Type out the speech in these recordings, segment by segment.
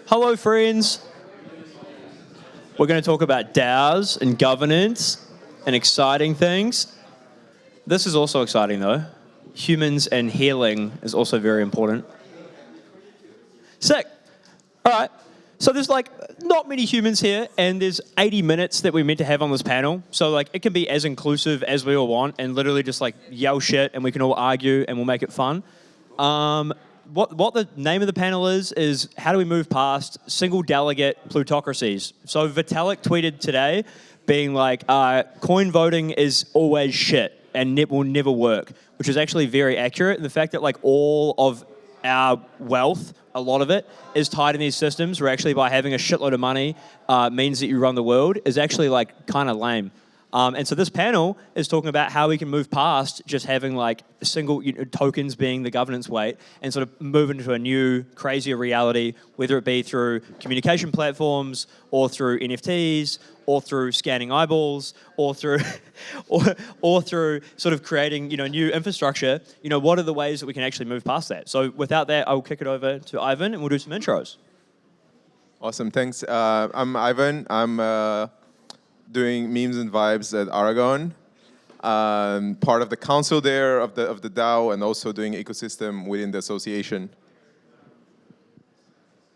Hello, friends. We're going to talk about DAOs and governance and exciting things. This is also exciting, though. Humans and healing is also very important. Sick. All right. So there's not many humans here, and there's 80 minutes that we're meant to have on this panel. So it can be as inclusive as we all want, and literally just yell shit, and we can all argue, and we'll make it fun. What the name of the panel is how do we move past single delegate plutocracies? So Vitalik tweeted today, being coin voting is always shit and will never work, which is actually very accurate. And the fact that all of our wealth, a lot of it, is tied in these systems, where actually by having a shitload of money means that you run the world, is actually kind of lame. And so this panel is talking about how we can move past just having single tokens being the governance weight and sort of move into a new, crazier reality, whether it be through communication platforms or through NFTs or through scanning eyeballs or through or through sort of creating new infrastructure. What are the ways that we can actually move past that? So without that, I'll kick it over to Ivan and we'll do some intros. Awesome, thanks. I'm Ivan. I'm doing memes and vibes at Aragon. Part of the council there of the DAO, and also doing ecosystem within the association.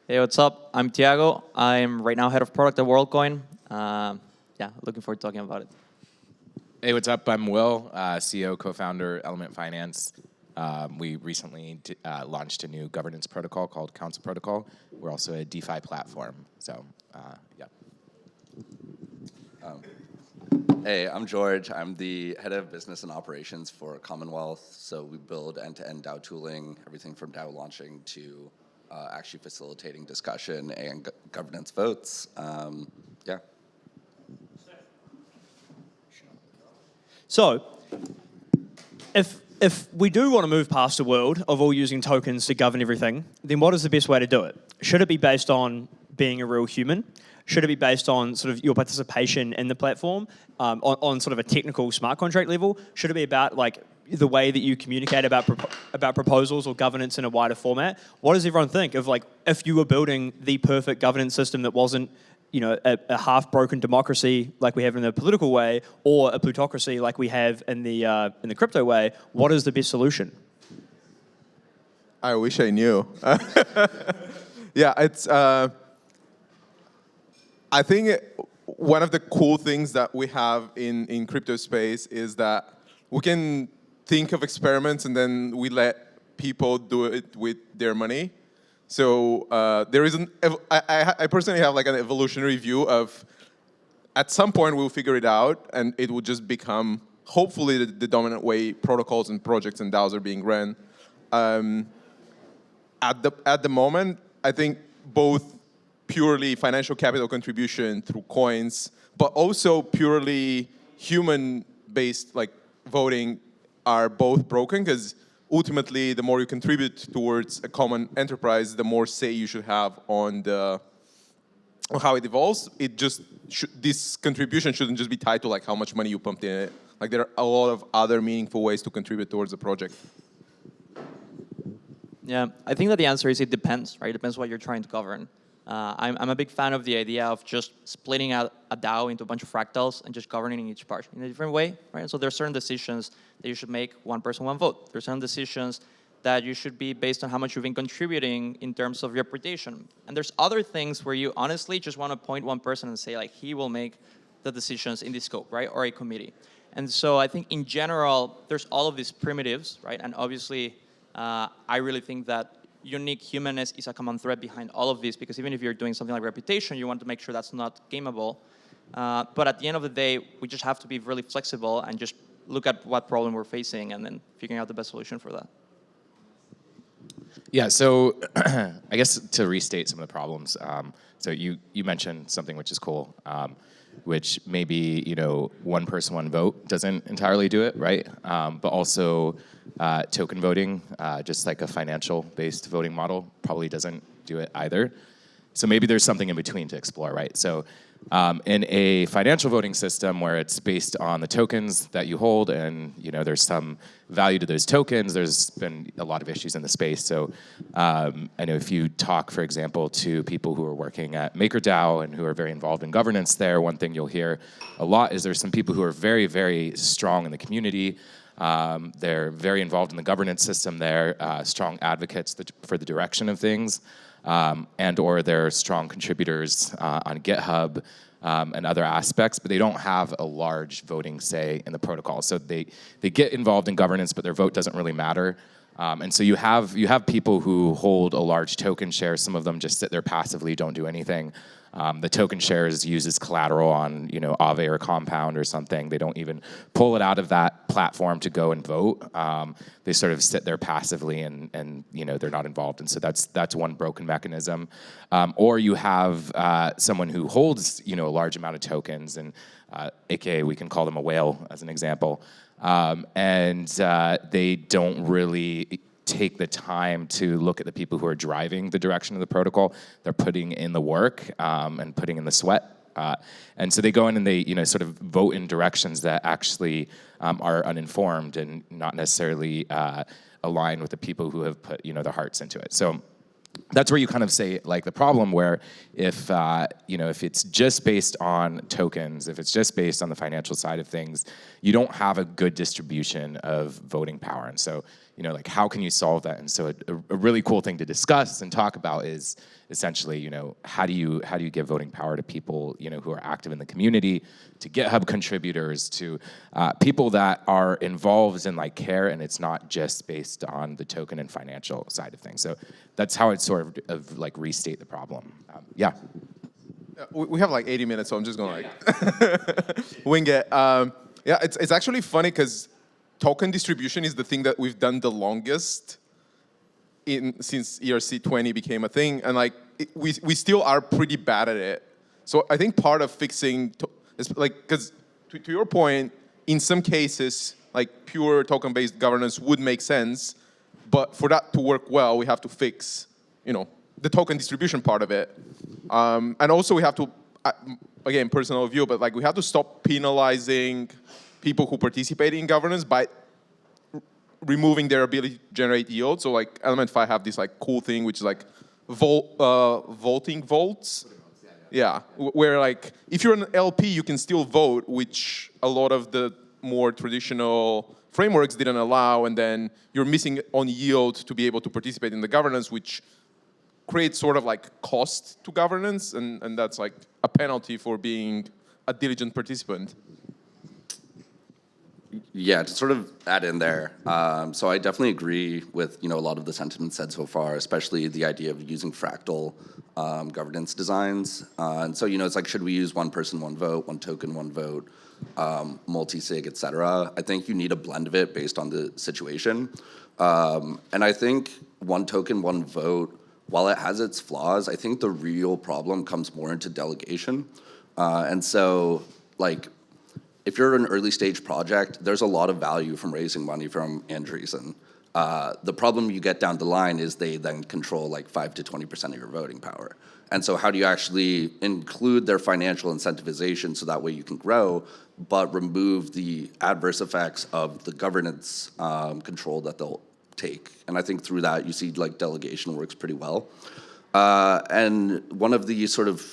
Hey, what's up? I'm Tiago. I'm right now head of product at Worldcoin. Yeah, looking forward to talking about it. Hey, what's up? I'm Will, CEO, co-founder, Element Finance. We recently launched a new governance protocol called Council Protocol. We're also a DeFi platform. So, yeah. Hey, I'm George. I'm the head of business and operations for Commonwealth. So we build end-to-end DAO tooling, everything from DAO launching to actually facilitating discussion and governance votes. Yeah. So, if we do want to move past a world of all using tokens to govern everything, then what is the best way to do it? Should it be based on being a real human? Should it be based on sort of your participation in the platform on sort of a technical smart contract level? Should it be about the way that you communicate about proposals or governance in a wider format? What does everyone think of if you were building the perfect governance system that wasn't a half-broken democracy like we have in the political way, or a plutocracy like we have in the crypto way? What is the best solution? I wish I knew. Yeah, it's. I think one of the cool things that we have in crypto space is that we can think of experiments and then we let people do it with their money. So there is I personally have an evolutionary view of, at some point we'll figure it out and it will just become, hopefully, the dominant way protocols and projects and DAOs are being run. At the moment, I think both purely financial capital contribution through coins, but also purely human-based voting are both broken, because ultimately the more you contribute towards a common enterprise, the more say you should have on how it evolves. This contribution shouldn't just be tied to how much money you pumped in it. There are a lot of other meaningful ways to contribute towards the project. Yeah, I think that the answer is it depends, right? It depends what you're trying to govern. I'm a big fan of the idea of just splitting out a DAO into a bunch of fractals and just governing each part in a different way, right? So there are certain decisions that you should make one person, one vote. There are certain decisions that you should be based on how much you've been contributing in terms of reputation. And there's other things where you honestly just want to point one person and say he will make the decisions in this scope, right? Or a committee. And so I think in general, there's all of these primitives, right? And obviously, I really think that unique humanness is a common thread behind all of this, because even if you're doing something like reputation, you want to make sure that's not gameable. But at the end of the day, we just have to be really flexible and just look at what problem we're facing and then figuring out the best solution for that. Yeah, so I guess to restate some of the problems, so you mentioned something which is cool, which maybe one person, one vote doesn't entirely do it, right? But also token voting, just like a financial-based voting model, probably doesn't do it either. So maybe there's something in between to explore, right? So in a financial voting system where it's based on the tokens that you hold, and there's some value to those tokens, there's been a lot of issues in the space. So I know if you talk, for example, to people who are working at MakerDAO and who are very involved in governance there, one thing you'll hear a lot is there's some people who are very, very strong in the community. They're very involved in the governance system there, strong advocates for the direction of things. And or they're strong contributors on Github and other aspects, but they don't have a large voting say in the protocol. So they get involved in governance, but their vote doesn't really matter. And so you have people who hold a large token share. Some of them just sit there passively, don't do anything. The token shares used as collateral on Aave or Compound or something. They don't even pull it out of that platform to go and vote. They sort of sit there passively and they're not involved. And so that's one broken mechanism. Or you have someone who holds a large amount of tokens, and aka we can call them a whale as an example, and they don't really take the time to look at the people who are driving the direction of the protocol. They're putting in the work and putting in the sweat. And so they go in and they sort of vote in directions that actually are uninformed and not necessarily align with the people who have put their hearts into it. So that's where you kind of say like the problem where if if it's just based on tokens, if it's just based on the financial side of things, you don't have a good distribution of voting power. And so like how can you solve that? And so a really cool thing to discuss and talk about is essentially how do you give voting power to people who are active in the community, to GitHub contributors, to people that are involved in like care, and it's not just based on the token and financial side of things. So that's how I'd sort of like restate the problem. Yeah. We have like 80 minutes, so I'm just going to wing it. Yeah, it's actually funny because token distribution is the thing that we've done the longest since ERC20 became a thing, and like we still are pretty bad at it. So I think part of fixing is like, because to your point, in some cases like pure token-based governance would make sense, but for that to work well, we have to fix the token distribution part of it, and also we have to again, personal view, but like we have to stop penalizing people who participate in governance by removing their ability to generate yield. So like Element 5 have this like cool thing, which is like voting votes. Yeah, where like if you're an LP, you can still vote, which a lot of the more traditional frameworks didn't allow, and then you're missing on yield to be able to participate in the governance, which creates sort of like cost to governance, and that's like a penalty for being a diligent participant. Yeah, to sort of add in there, so I definitely agree with a lot of the sentiments said so far, especially the idea of using fractal governance designs. And so it's like, should we use one person, one vote, one token, one vote, multi-sig, et cetera? I think you need a blend of it based on the situation. And I think one token, one vote, while it has its flaws, I think the real problem comes more into delegation. And so like, if you're an early stage project, there's a lot of value from raising money from Andreessen. The problem you get down the line is they then control like 5 to 20% of your voting power. And so how do you actually include their financial incentivization so that way you can grow, but remove the adverse effects of the governance control that they'll take? And I think through that, you see like delegation works pretty well. And one of the sort of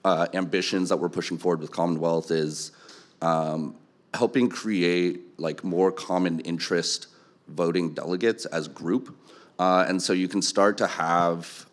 ambitions that we're pushing forward with Commonwealth is helping create like more common interest voting delegates as group. And so you can start to have,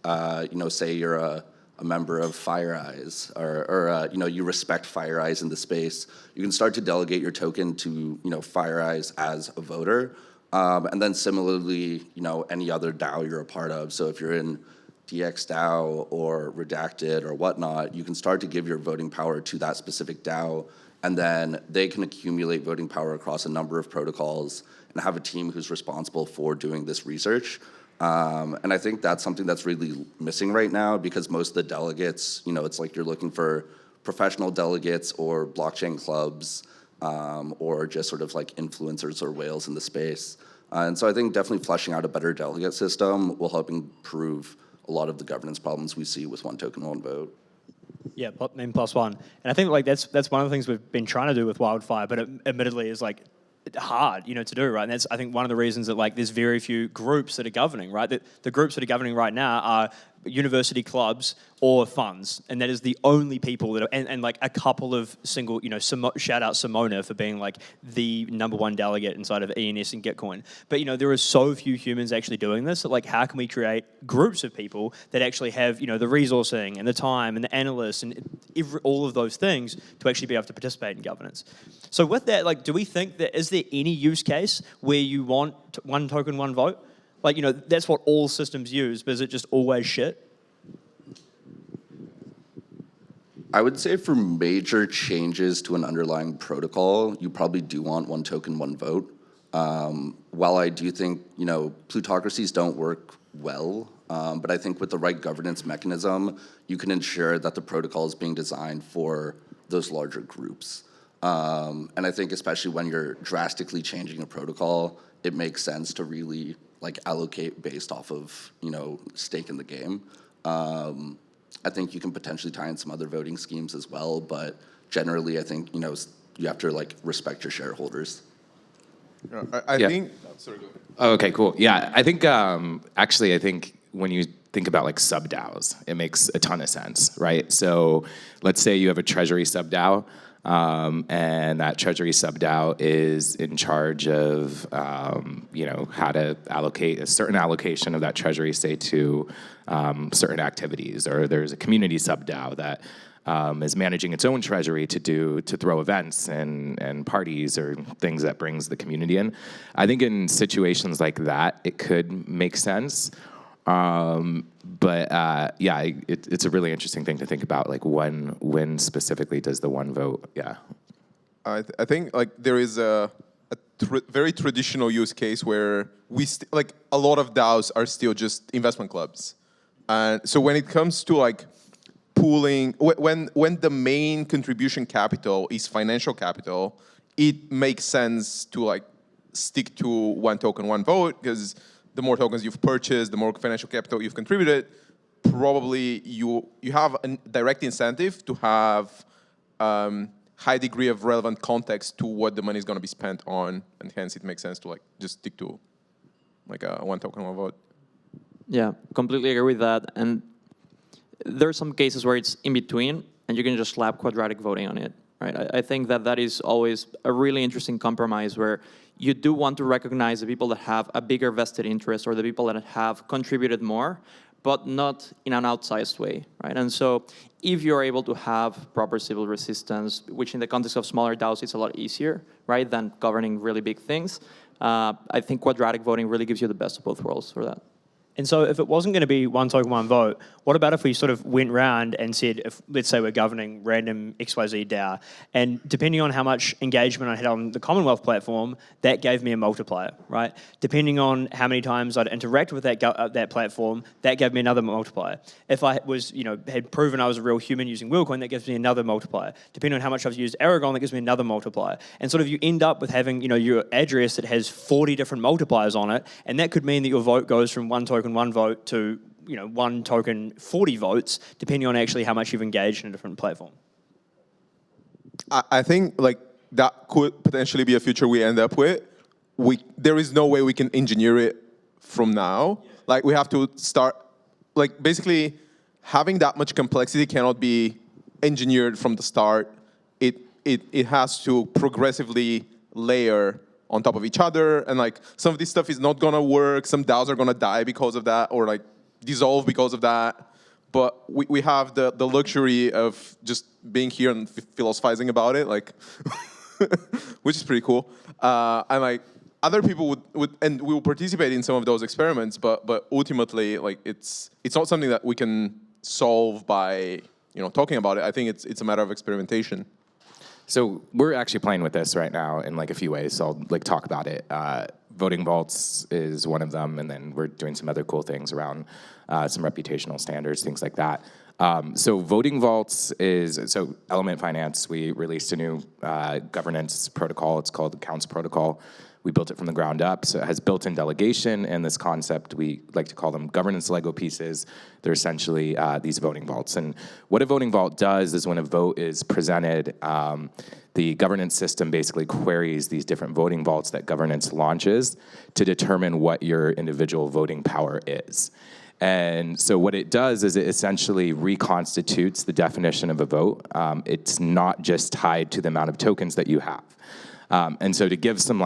say you're a member of FireEyes or you respect FireEyes in the space. You can start to delegate your token to, FireEyes as a voter. And then similarly, any other DAO you're a part of. So if you're in DXDAO or Redacted or whatnot, you can start to give your voting power to that specific DAO, and then they can accumulate voting power across a number of protocols and have a team who's responsible for doing this research. And I think that's something that's really missing right now, because most of the delegates, it's like you're looking for professional delegates or blockchain clubs, or just sort of like influencers or whales in the space. And so I think definitely fleshing out a better delegate system will help improve a lot of the governance problems we see with one token, one vote. Yeah, and plus one. And I think like that's one of the things we've been trying to do with Wildfire, but it admittedly is like hard, to do, right? And that's, I think, one of the reasons that like there's very few groups that are governing, right? The groups that are governing right now are university clubs or funds, and that is the only people that are, and like a couple of single, shout out Simona for being like the #1 delegate inside of ENS and Gitcoin. But there are so few humans actually doing this that like how can we create groups of people that actually have the resourcing and the time and the analysts and all of those things to actually be able to participate in governance. So with that, like, do we think that is there any use case where you want one token, one vote? Like, that's what all systems use, but is it just always shit? I would say for major changes to an underlying protocol, you probably do want one token, one vote. While I do think, plutocracies don't work well, but I think with the right governance mechanism, you can ensure that the protocol is being designed for those larger groups. And I think especially when you're drastically changing a protocol, it makes sense to really like allocate based off of, stake in the game. I think you can potentially tie in some other voting schemes as well, but generally I think, you have to like respect your shareholders. I think, sorry, go ahead. Oh, okay, cool. Yeah, I think actually, I think when you think about like sub DAOs, it makes a ton of sense, right? So let's say you have a treasury sub DAO, and that treasury sub DAO is in charge of, how to allocate a certain allocation of that treasury, say, to certain activities. Or there's a community sub DAO that is managing its own treasury to throw events and parties or things that brings the community in. I think in situations like that, it could make sense. It's a really interesting thing to think about, like when specifically does the one vote, I think like there is a very traditional use case where like a lot of DAOs are still just investment clubs. And so when it comes to like pooling, when the main contribution capital is financial capital, it makes sense to like stick to one token, one vote, because the more tokens you've purchased, the more financial capital you've contributed, probably you have a direct incentive to have high degree of relevant context to what the money is going to be spent on, and hence it makes sense to like just stick to like a one token, one vote. Yeah, completely agree with that. And there are some cases where it's in between, and you can just slap quadratic voting on it, right? I think that is always a really interesting compromise where you do want to recognize the people that have a bigger vested interest or the people that have contributed more, but not in an outsized way, right? And so if you're able to have proper civil resistance, which in the context of smaller DAOs is a lot easier, right, than governing really big things, I think quadratic voting really gives you the best of both worlds for that. And so if it wasn't going to be one token, one vote, what about if we sort of went round and said, if let's say we're governing random XYZ DAO, and depending on how much engagement I had on the Commonwealth platform, that gave me a multiplier, right? Depending on how many times I'd interact with that platform, that gave me another multiplier. If I was, had proven I was a real human using Worldcoin, that gives me another multiplier. Depending on how much I've used Aragon, that gives me another multiplier. And sort of you end up with having, your address that has 40 different multipliers on it, and that could mean that your vote goes from one token, one vote to one token 40 votes, depending on actually how much you've engaged in a different platform. I think like that could potentially be a future we end up with. There is no way we can engineer it from now. Like we have to start, like basically having that much complexity cannot be engineered from the start. It has to progressively layer on top of each other, and like some of this stuff is not gonna work. Some DAOs are gonna die because of that, or like dissolve because of that. But we have the luxury of just being here and philosophizing about it, like, which is pretty cool. And like other people would and we will participate in some of those experiments, but ultimately, like it's not something that we can solve by talking about it. I think it's a matter of experimentation. So we're actually playing with this right now in like a few ways. So I'll like talk about it. Voting vaults is one of them, and then we're doing some other cool things around some reputational standards, things like that. So voting vaults so Element Finance, we released a new governance protocol. It's called the Counts Protocol, We built it from the ground up, so it has built-in delegation and this concept, we like to call them governance Lego pieces. They're essentially these voting vaults. And what a voting vault does is when a vote is presented, the governance system basically queries these different voting vaults that governance launches to determine what your individual voting power is. And so what it does is it essentially reconstitutes the definition of a vote. It's not just tied to the amount of tokens that you have. And so to give some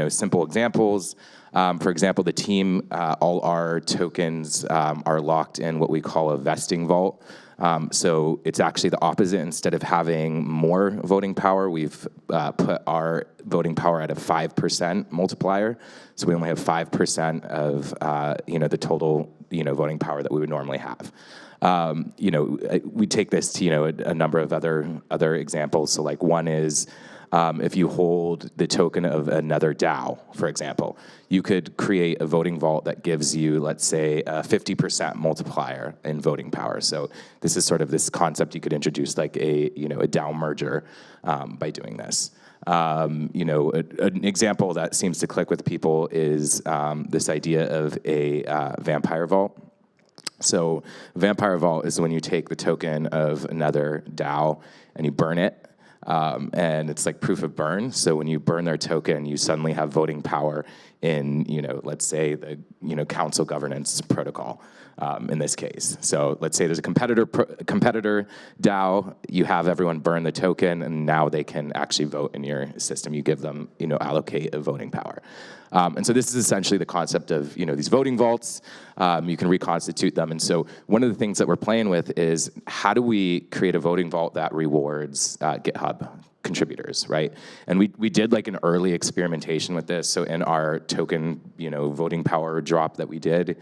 simple examples, for example, the team, all our tokens are locked in what we call a vesting vault. So it's actually the opposite. Instead of having more voting power, we've put our voting power at a 5% multiplier. So we only have 5% of the total voting power that we would normally have. We take this to a number of other examples. So like one is if you hold the token of another DAO, for example, you could create a voting vault that gives you, let's say, a 50% multiplier in voting power. So this is sort of this concept you could introduce like a DAO merger by doing this. An example that seems to click with people is this idea of a vampire vault. So vampire vault is when you take the token of another DAO and you burn it. And it's like proof of burn. So when you burn their token, you suddenly have voting power in, let's say the, council governance protocol in this case. So let's say there's a competitor DAO, you have everyone burn the token, and now they can actually vote in your system. You give them, allocate a voting power. And so this is essentially the concept of, these voting vaults. You can reconstitute them. And so one of the things that we're playing with is how do we create a voting vault that rewards GitHub contributors, right? And we did like an early experimentation with this. So in our token, voting power drop that we did,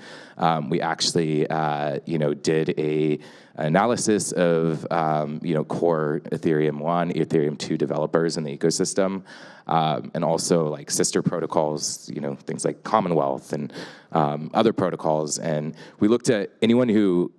we actually, did a analysis of, core Ethereum 1, Ethereum 2 developers in the ecosystem, and also like sister protocols, things like Commonwealth and other protocols. And we looked at anyone who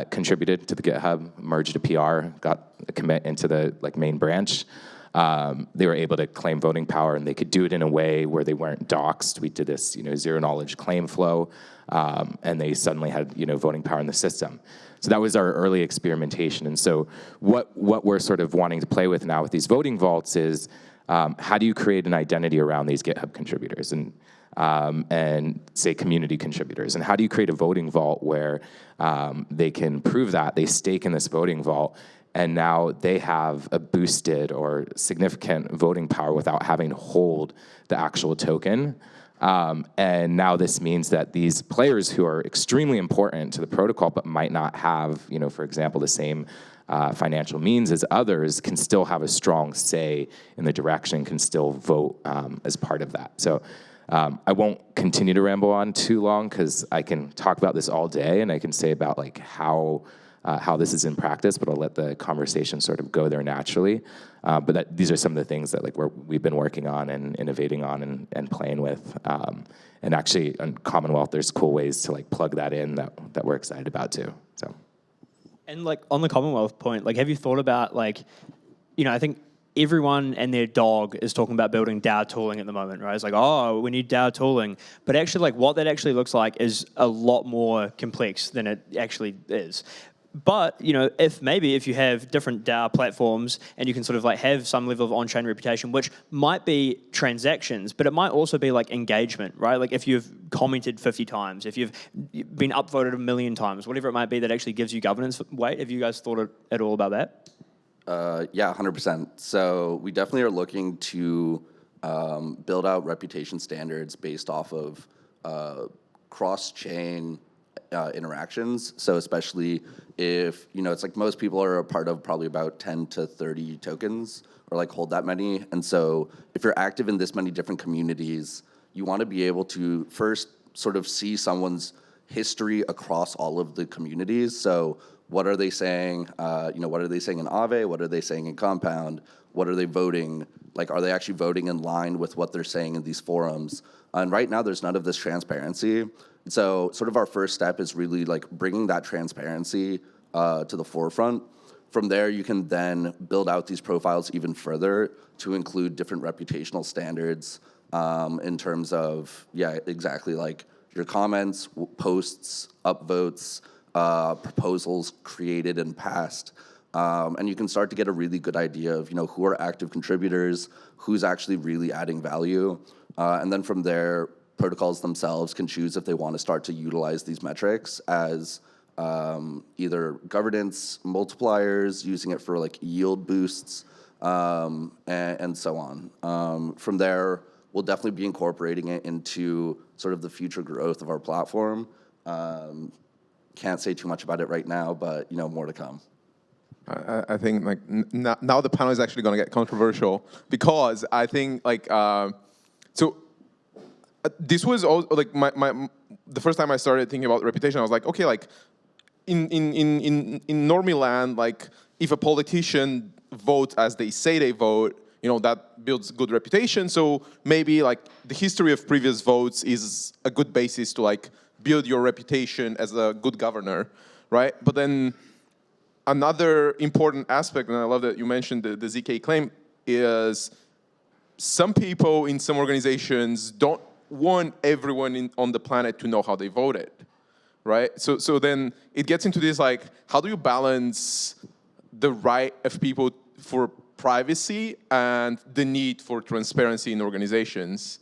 contributed to the GitHub, merged a PR, got a commit into the main branch. They were able to claim voting power, and they could do it in a way where they weren't doxxed. We did this, zero knowledge claim flow, and they suddenly had, voting power in the system. So that was our early experimentation. And so what we're sort of wanting to play with now with these voting vaults is how do you create an identity around these GitHub contributors and say community contributors? And how do you create a voting vault where they can prove that they stake in this voting vault, and now they have a boosted or significant voting power without having to hold the actual token. And now this means that these players who are extremely important to the protocol but might not have, for example, the same financial means as others can still have a strong say in the direction, can still vote as part of that. So I won't continue to ramble on too long because I can talk about this all day, and I can say about how this is in practice, but I'll let the conversation sort of go there naturally. But these are some of the things that we've been working on and innovating on and playing with. And actually, on Commonwealth, there's cool ways to plug that in that we're excited about too. So. And on the Commonwealth point, have you thought about I think everyone and their dog is talking about building DAO tooling at the moment, right? It's like, oh, we need DAO tooling. But actually, what that actually looks like is a lot more complex than it actually is. But, if you have different DAO platforms and you can sort of have some level of on-chain reputation, which might be transactions, but it might also be engagement, right? If you've commented 50 times, if you've been upvoted 1 million times, whatever it might be that actually gives you governance weight. Have you guys thought at all about that? Yeah, 100%. So we definitely are looking to build out reputation standards based off of cross-chain interactions. So especially if, it's most people are a part of probably about 10 to 30 tokens or hold that many. And so if you're active in this many different communities, you want to be able to first sort of see someone's history across all of the communities. So what are they saying? What are they saying in Aave? What are they saying in Compound? What are they voting? Are they actually voting in line with what they're saying in these forums? And right now, there's none of this transparency. So sort of our first step is really bringing that transparency to the forefront. From there, you can then build out these profiles even further to include different reputational standards in terms of, yeah, exactly, like your comments, posts, upvotes, proposals created and passed. And you can start to get a really good idea of, who are active contributors, who's actually really adding value. And then from there, protocols themselves can choose if they want to start to utilize these metrics as either governance multipliers, using it for like yield boosts, and so on. From there, we'll definitely be incorporating it into sort of the future growth of our platform. Can't say too much about it right now, but more to come. I think like now the panel is actually going to get controversial, because I think like this was also like the first time I started thinking about reputation. I was like, okay, like in normie land, like if a politician votes as they say they vote, that builds good reputation. So maybe like the history of previous votes is a good basis to like build your reputation as a good governor, right? But then another important aspect, and I love that you mentioned the ZK claim, is some people in some organizations don't want everyone on the planet to know how they voted, right? So then it gets into this, like, how do you balance the right of people for privacy and the need for transparency in organizations?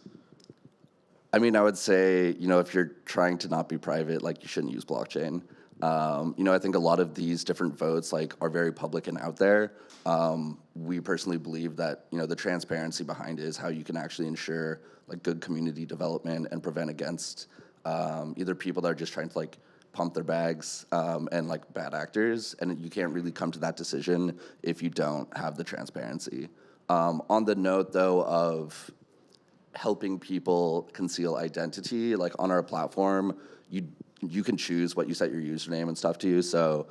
I mean, I would say, if you're trying to not be private, like, you shouldn't use blockchain. I think a lot of these different votes are very public and out there. We personally believe that the transparency behind it is how you can actually ensure good community development and prevent against either people that are just trying to pump their bags and bad actors. And you can't really come to that decision if you don't have the transparency. On the note though of helping people conceal identity, on our platform, you can choose what you set your username and stuff to. So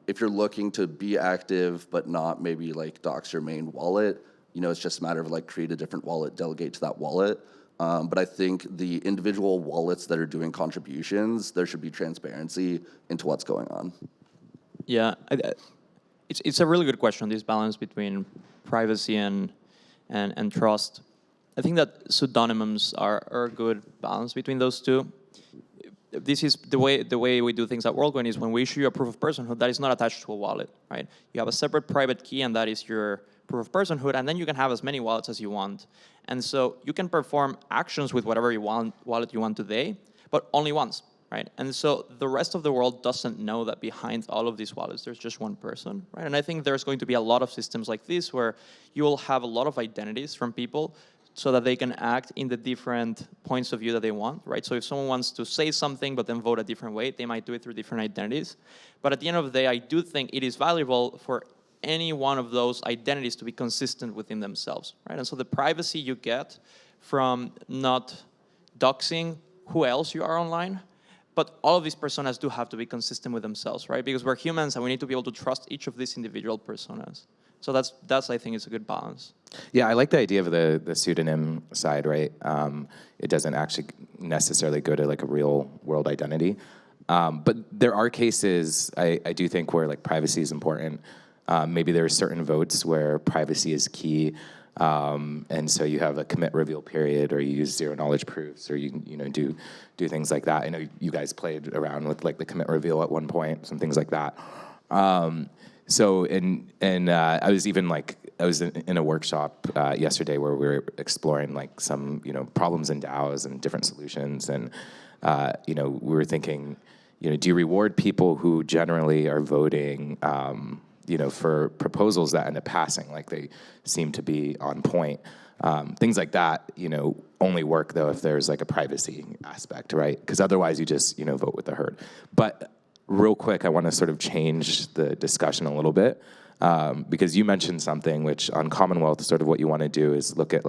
if you're looking to be active but not maybe dox your main wallet, it's just a matter of create a different wallet, delegate to that wallet. But I think the individual wallets that are doing contributions, there should be transparency into what's going on. Yeah, it's a really good question, this balance between privacy and trust. I think that pseudonyms are a good balance between those two. This is the way we do things at Worldcoin is when we issue a proof of personhood that is not attached to a wallet, right? You have a separate private key, and that is your proof of personhood, and then you can have as many wallets as you want. And so you can perform actions with whatever wallet you want today, but only once, right? And so the rest of the world doesn't know that behind all of these wallets, there's just one person, right? And I think there's going to be a lot of systems like this where you will have a lot of identities from people so that they can act in the different points of view that they want, right? So if someone wants to say something but then vote a different way, they might do it through different identities. But at the end of the day, I do think it is valuable for any one of those identities to be consistent within themselves, right? And so the privacy you get from not doxing who else you are online, but all of these personas do have to be consistent with themselves, right? Because we're humans and we need to be able to trust each of these individual personas. So that's I think is a good balance. Yeah, I like the idea of the pseudonym side, right? It doesn't actually necessarily go to a real world identity. But there are cases, I do think, where privacy is important. Maybe there are certain votes where privacy is key. And so you have a commit reveal period, or you use zero knowledge proofs, or you do things like that. I know you guys played around with the commit reveal at one point, some things like that. So I was even I was in a workshop yesterday where we were exploring some problems in DAOs and different solutions, and we were thinking, do you reward people who generally are voting for proposals that end up passing, they seem to be on point? Things like that only work though if there's a privacy aspect, right? Because otherwise you just vote with the herd. But real quick, I want to sort of change the discussion a little bit, because you mentioned something which on Commonwealth, sort of what you want to do is look at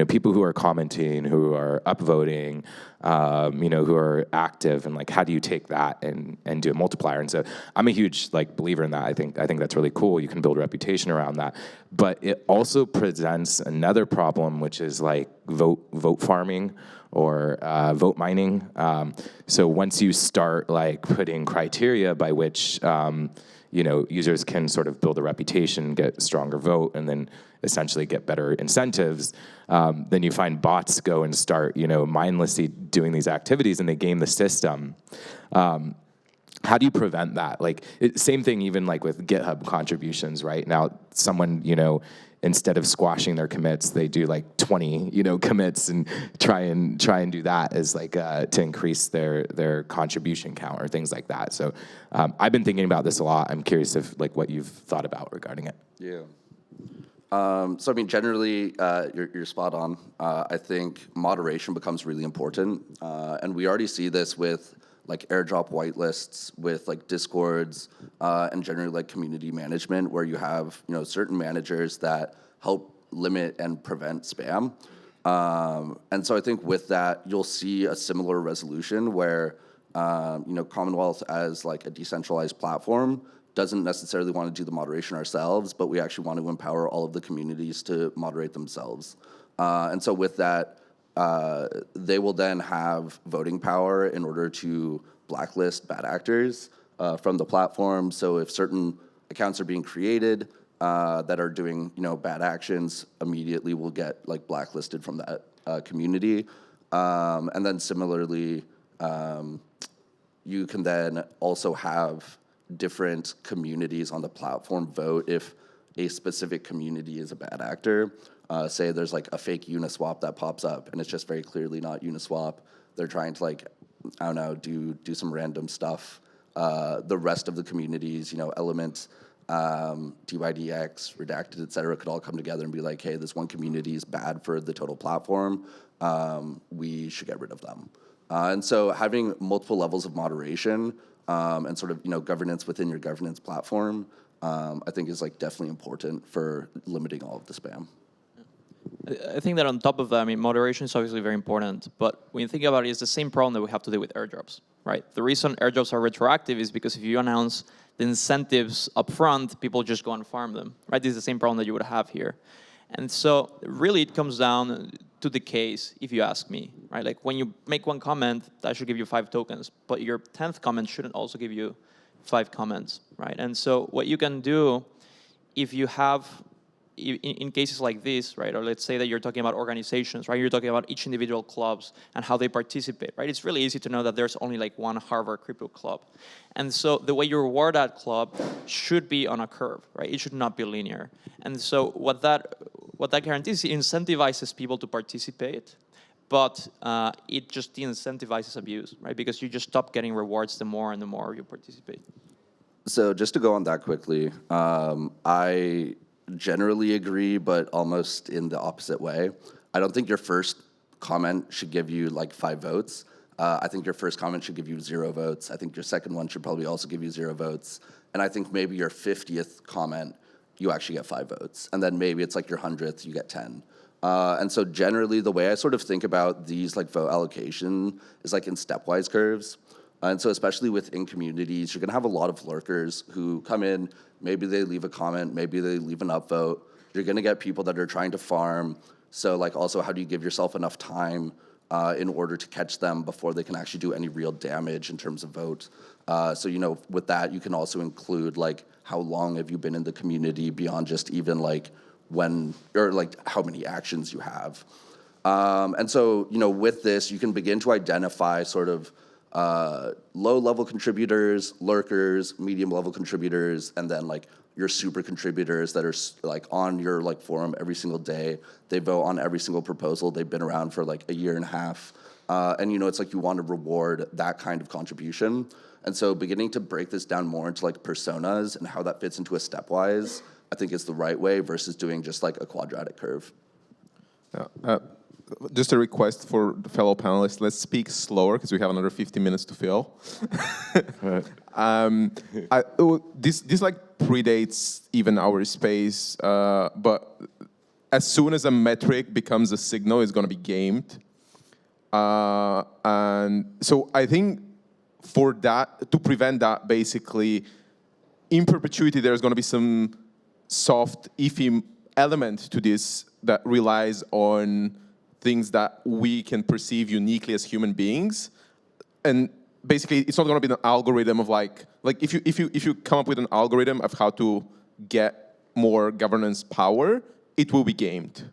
people who are commenting, who are upvoting, who are active, and how do you take that and do a multiplier? And so I'm a huge believer in that. I think that's really cool. You can build a reputation around that, but it also presents another problem, which is vote farming or vote mining. So once you start putting criteria by which users can sort of build a reputation, get a stronger vote, and then essentially get better incentives. Then you find bots go and start, mindlessly doing these activities, and they game the system. How do you prevent that? Same thing even with GitHub contributions, right? Now, someone, instead of squashing their commits, they do 20, commits and try and do that as to increase their contribution count or things like that. So I've been thinking about this a lot. I'm curious if what you've thought about regarding it. Yeah. So I mean, generally, you're spot on. I think moderation becomes really important, and we already see this with airdrop whitelists, with Discords, and generally community management, where you have certain managers that help limit and prevent spam. And so I think with that, you'll see a similar resolution where Commonwealth as a decentralized platform doesn't necessarily want to do the moderation ourselves, but we actually want to empower all of the communities to moderate themselves. And so with that, they will then have voting power in order to blacklist bad actors from the platform. So if certain accounts are being created that are doing bad actions, immediately will get blacklisted from that community. And then similarly, you can then also have different communities on the platform vote if a specific community is a bad actor. Say there's a fake Uniswap that pops up and it's just very clearly not Uniswap. They're trying to I don't know, do some random stuff. The rest of the communities, Element, DYDX, Redacted, et cetera, could all come together and be hey, this one community is bad for the total platform. We should get rid of them. And so having multiple levels of moderation and sort of governance within your governance platform, I think is definitely important for limiting all of the spam. I think that on top of that, moderation is obviously very important, but when you think about it, it's the same problem that we have to deal with airdrops, right? The reason airdrops are retroactive is because if you announce the incentives up front, people just go and farm them, right? This is the same problem that you would have here. And so really it comes down to the case, if you ask me, right? When you make one comment, that should give you 5 tokens, but your 10th comment shouldn't also give you 5 comments, right? And so what you can do if you have, in cases like this, right, or let's say that you're talking about organizations, right, you're talking about each individual clubs and how they participate, right? It's really easy to know that there's only one Harvard crypto club. And so the way you reward that club should be on a curve, right? It should not be linear. And so what that guarantees, it incentivizes people to participate, but it just de-incentivizes abuse, right? Because you just stop getting rewards the more and the more you participate. So just to go on that quickly, I generally agree, but almost in the opposite way. I don't think your first comment should give you 5 votes. I think your first comment should give you 0 votes. I think your second one should probably also give you 0 votes. And I think maybe your 50th comment, you actually get 5 votes. And then maybe it's your 100th, you get 10. And so generally the way I sort of think about these vote allocation is in stepwise curves. And so especially within communities, you're gonna have a lot of lurkers who come in, maybe they leave a comment, maybe they leave an upvote. You're gonna get people that are trying to farm. So also how do you give yourself enough time in order to catch them before they can actually do any real damage in terms of vote? So with that, you can also include how long have you been in the community beyond just even when, or how many actions you have. And so with this, you can begin to identify sort of low-level contributors, lurkers, medium-level contributors, and then your super contributors that are on your forum every single day. They vote on every single proposal. They've been around for a year and a half, and it's you want to reward that kind of contribution. And so beginning to break this down more into personas and how that fits into a stepwise, I think is the right way versus doing just a quadratic curve. Just a request for the fellow panelists, let's speak slower because we have another 50 minutes to fill. This predates even our space, but as soon as a metric becomes a signal, it's going to be gamed. And so I think for that, to prevent that, basically, in perpetuity, there's going to be some soft, iffy element to this that relies on things that we can perceive uniquely as human beings. And basically, it's not going to be an algorithm of like if you come up with an algorithm of how to get more governance power, it will be gamed.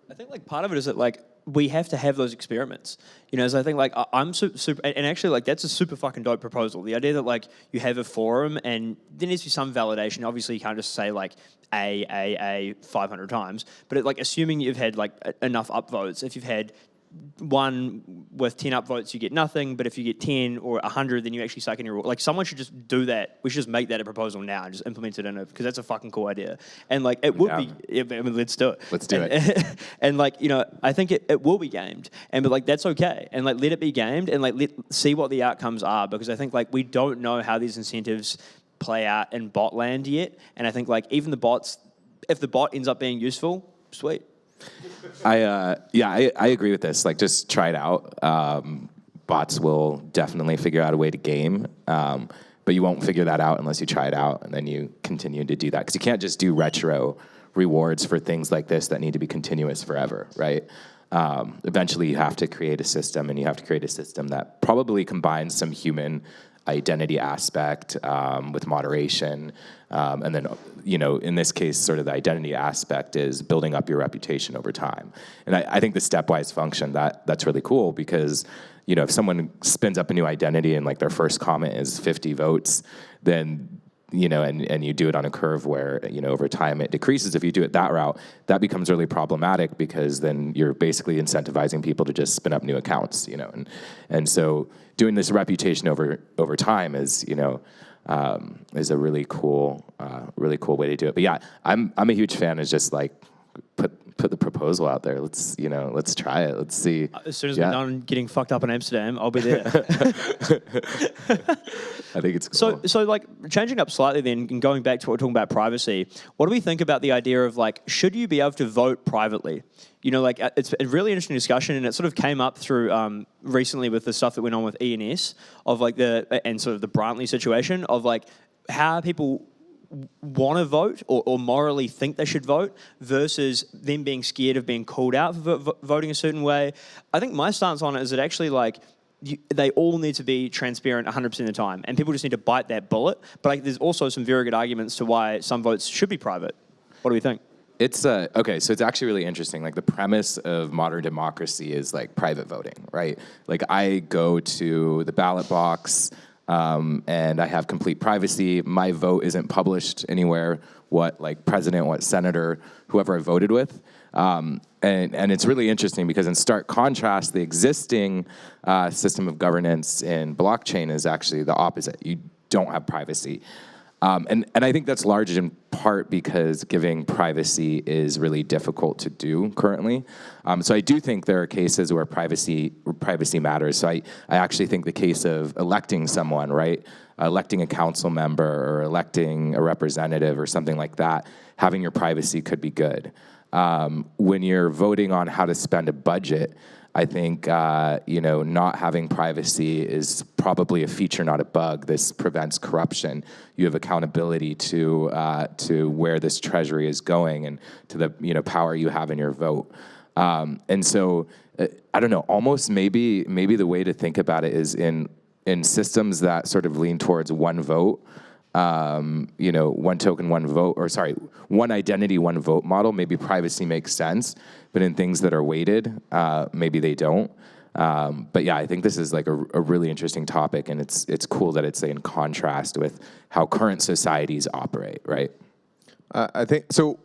I think like part of it is that like we have to have those experiments, you know. So I think like I'm super, and actually like that's a super fucking dope proposal. The idea that like you have a forum and there needs to be some validation. Obviously, you can't just say like a 500 times, but like assuming you've had like enough upvotes, if you've had one with 10 upvotes, you get nothing. But if you get 10 or 100, then you actually suck in your rule. Like someone should just do that. We should just make that a proposal now and just implement it in it, because that's a fucking cool idea. And like it would be. I mean, let's do it. Let's do it. And like, you know, I think it will be gamed, and but like that's okay. And like let it be gamed, and like see what the outcomes are, because I think like we don't know how these incentives play out in bot land yet. And I think like even the bots, if the bot ends up being useful, sweet. I agree with this. Like, just try it out. Bots will definitely figure out a way to game, but you won't figure that out unless you try it out, and then you continue to do that, because you can't just do retro rewards for things like this that need to be continuous forever, right? Eventually, you have to create a system, and you have to create a system that probably combines some human identity aspect with moderation, and then, you know, in this case, sort of the identity aspect is building up your reputation over time. And I think the stepwise function, that's really cool, because, you know, if someone spins up a new identity and like their first comment is 50 votes, then, you know, and you do it on a curve where, you know, over time it decreases. If you do it that route, that becomes really problematic, because then you're basically incentivizing people to just spin up new accounts, you know. And so doing this reputation over time is, you know, is a really cool way to do it. But yeah, I'm a huge fan of just like put the proposal out there. Let's try it. Let's see. As soon as we're done getting fucked up in Amsterdam, I'll be there. I think it's cool. So like changing up slightly then and going back to what we're talking about privacy, what do we think about the idea of like, should you be able to vote privately? You know, like it's a really interesting discussion, and it sort of came up through recently with the stuff that went on with ENS of like and sort of the Brantley situation of like how people want to vote or morally think they should vote versus them being scared of being called out for voting a certain way. I think my stance on it is that actually like they all need to be transparent 100% of the time, and people just need to bite that bullet. But like, there's also some very good arguments to why some votes should be private. What do we think? It's okay, so it's actually really interesting. Like, the premise of modern democracy is like private voting, right? Like, I go to the ballot box, and I have complete privacy. My vote isn't published anywhere. What like president, what senator, whoever I voted with, and it's really interesting because in stark contrast, the existing system of governance in blockchain is actually the opposite. You don't have privacy. And I think that's largely in part because giving privacy is really difficult to do currently. So I do think there are cases where privacy matters. So I actually think the case of electing someone, right, electing a council member or electing a representative or something like that, having your privacy could be good. When you're voting on how to spend a budget, I think not having privacy is probably a feature, not a bug. This prevents corruption. You have accountability to where this treasury is going and to the power you have in your vote. And so I don't know. Almost maybe the way to think about it is in systems that sort of lean towards one vote. One token, one vote, one identity, one vote model, maybe privacy makes sense, but in things that are weighted, maybe they don't. But yeah, I think this is like a really interesting topic, and it's cool that it's in contrast with how current societies operate, right? I think so.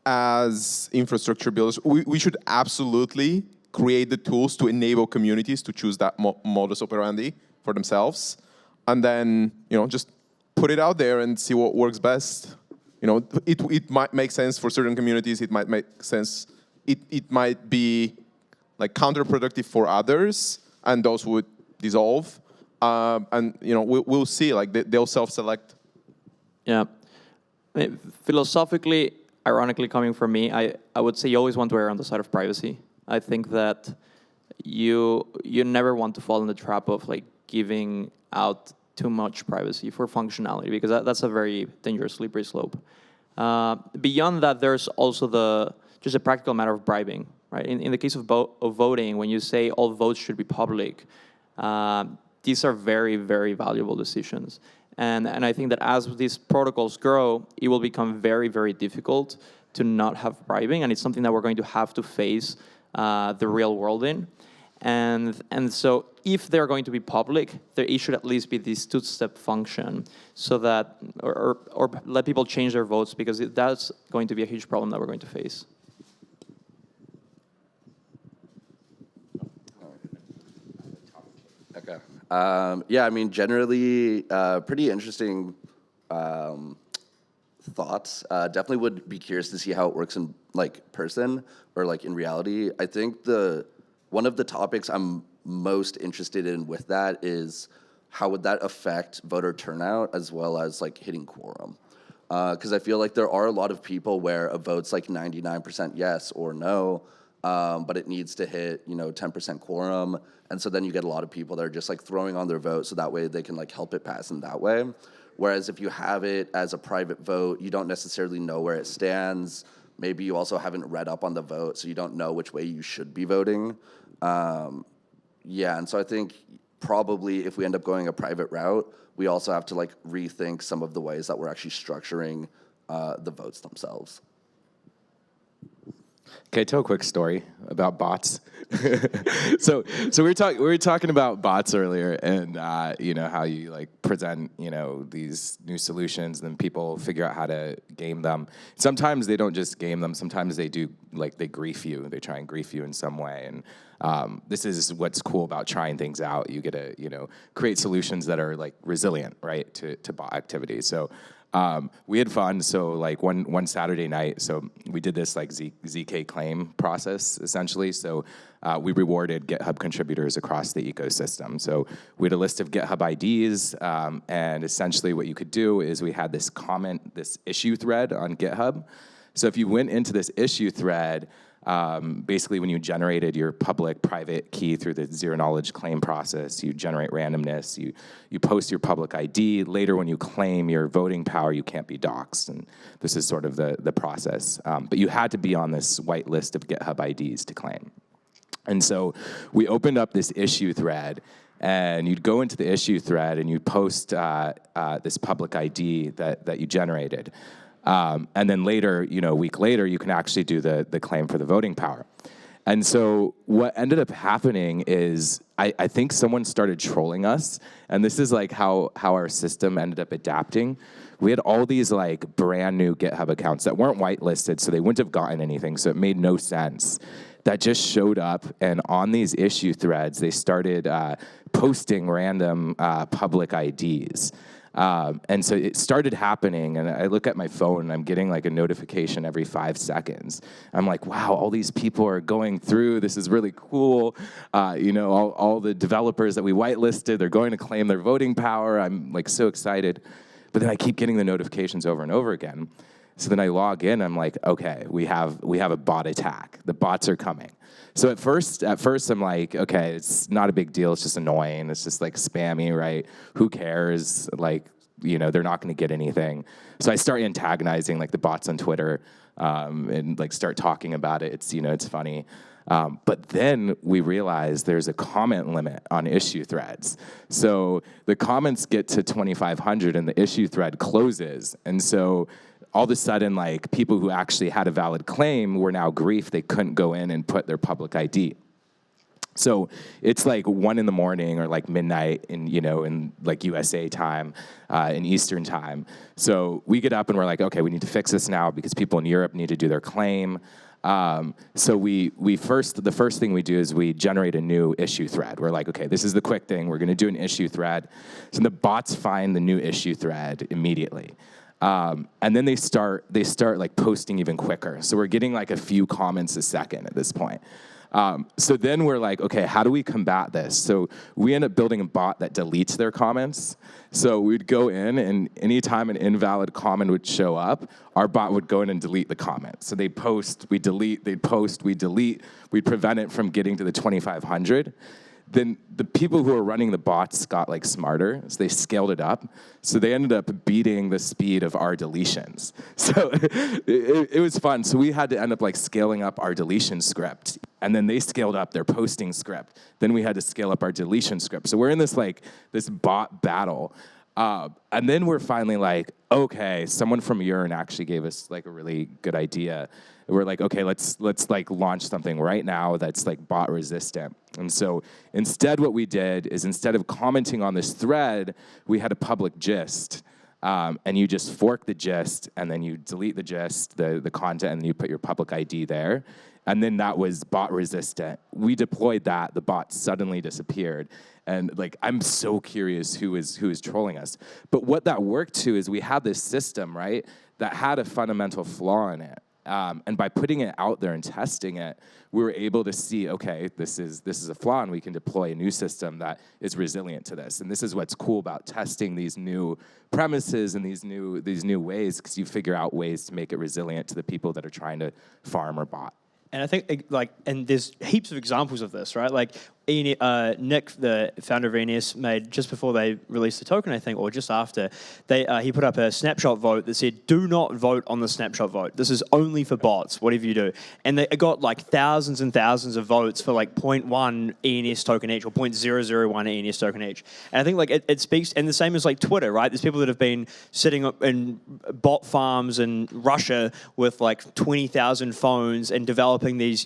As infrastructure builders, we should absolutely create the tools to enable communities to choose that modus operandi for themselves, and then just put it out there and see what works best. It might make sense for certain communities. It might make sense. It might be like counterproductive for others, and those would dissolve. We'll see. Like they'll self-select. Yeah. I mean, philosophically, ironically, coming from me, I would say you always want to err on the side of privacy. I think that you never want to fall in the trap of like giving out too much privacy for functionality, because that's a very dangerous slippery slope. Beyond that, there's also just a practical matter of bribing, right? In the case of voting, when you say all votes should be public, these are very, very valuable decisions. And I think that as these protocols grow, it will become very, very difficult to not have bribing, and it's something that we're going to have to face the real world in. And so if they're going to be public, it should at least be this two-step function so that, or let people change their votes, because that's going to be a huge problem that we're going to face. Okay. Yeah, I mean, generally, pretty interesting thoughts. Definitely would be curious to see how it works in like person or like in reality. I think one of the topics I'm most interested in with that is how would that affect voter turnout as well as like hitting quorum? Because I feel like there are a lot of people where a vote's like 99% yes or no, but it needs to hit 10% quorum, and so then you get a lot of people that are just like throwing on their vote so that way they can like help it pass in that way. Whereas if you have it as a private vote, you don't necessarily know where it stands. Maybe you also haven't read up on the vote, so you don't know which way you should be voting. Yeah, and so I think probably if we end up going a private route, we also have to like rethink some of the ways that we're actually structuring the votes themselves. Okay, tell a quick story about bots. so we were talking about bots earlier, and how you like present these new solutions, and then people figure out how to game them. Sometimes they don't just game them. Sometimes they do they grief you. They try and grief you in some way, and this is what's cool about trying things out. You get to create solutions that are like resilient, right, to bot activity. So. We had fun, so like one Saturday night, so we did this like ZK claim process, essentially. So we rewarded GitHub contributors across the ecosystem. So we had a list of GitHub IDs, and essentially what you could do is we had this issue thread on GitHub. So if you went into this issue thread, basically when you generated your public-private key through the zero-knowledge claim process, you generate randomness, you post your public ID. Later when you claim your voting power, you can't be doxxed, and this is sort of the process. But you had to be on this white list of GitHub IDs to claim. And so we opened up this issue thread, and you'd go into the issue thread and you'd post this public ID that you generated. And then later, a week later, you can actually do the claim for the voting power. And so what ended up happening is I think someone started trolling us, and this is like how our system ended up adapting. We had all these like brand new GitHub accounts that weren't whitelisted, so they wouldn't have gotten anything, so it made no sense. That just showed up, and on these issue threads, they started posting random public IDs. And so it started happening, and I look at my phone, and I'm getting like a notification every 5 seconds. I'm like, wow, all these people are going through. This is really cool. All the developers that we whitelisted, they're going to claim their voting power. I'm like so excited. But then I keep getting the notifications over and over again. So then I log in, I'm like, okay, we have a bot attack. The bots are coming. So at first I'm like, okay, it's not a big deal. It's just annoying. It's just like spammy, right? Who cares? Like, they're not going to get anything. So I start antagonizing like the bots on Twitter, and like start talking about it. It's funny. But then we realize there's a comment limit on issue threads. So the comments get to 2,500 and the issue thread closes. And so all of a sudden, like, people who actually had a valid claim were now griefed. They couldn't go in and put their public ID. So it's like 1 a.m. or like midnight in like USA time, in Eastern time. So we get up and we're like, okay, we need to fix this now because people in Europe need to do their claim. So the first thing we do is we generate a new issue thread. We're like, okay, this is the quick thing. We're going to do an issue thread. So the bots find the new issue thread immediately. And then they start like posting even quicker. So we're getting like a few comments a second at this point. So then we're like, okay, how do we combat this? So we end up building a bot that deletes their comments. So we'd go in, and anytime an invalid comment would show up, our bot would go in and delete the comment. So they'd post, we delete, they'd post, we delete. We'd prevent it from getting to the 2,500. then the people who were running the bots got like smarter, so they scaled it up. So they ended up beating the speed of our deletions. So it was fun. So we had to end up like scaling up our deletion script, and then they scaled up their posting script. Then we had to scale up our deletion script. So we're in this bot battle. And then we're finally like, okay, someone from Yearn actually gave us like a really good idea. We're like, okay, let's like launch something right now that's like bot resistant. And so instead what we did is, instead of commenting on this thread, we had a public gist. And you just fork the gist, and then you delete the gist, the content, and you put your public ID there. And then that was bot resistant. We deployed that, the bot suddenly disappeared. And like, I'm so curious who is trolling us. But what that worked to is we had this system, right, that had a fundamental flaw in it. And by putting it out there and testing it, we were able to see, okay, this is a flaw, and we can deploy a new system that is resilient to this. And this is what's cool about testing these new premises and these new ways, because you figure out ways to make it resilient to the people that are trying to farm or bot. And I think, like, and there's heaps of examples of this, right? Like, Nick, the founder of ENS, made just before they released the token, I think, or just after, he put up a snapshot vote that said, "Do not vote on the snapshot vote. This is only for bots, whatever you do." And it got like thousands and thousands of votes for like 0.1 ENS token each, or 0.001 ENS token each. And I think like it speaks, and the same as like Twitter, right? There's people that have been sitting up in bot farms in Russia with like 20,000 phones and developing these,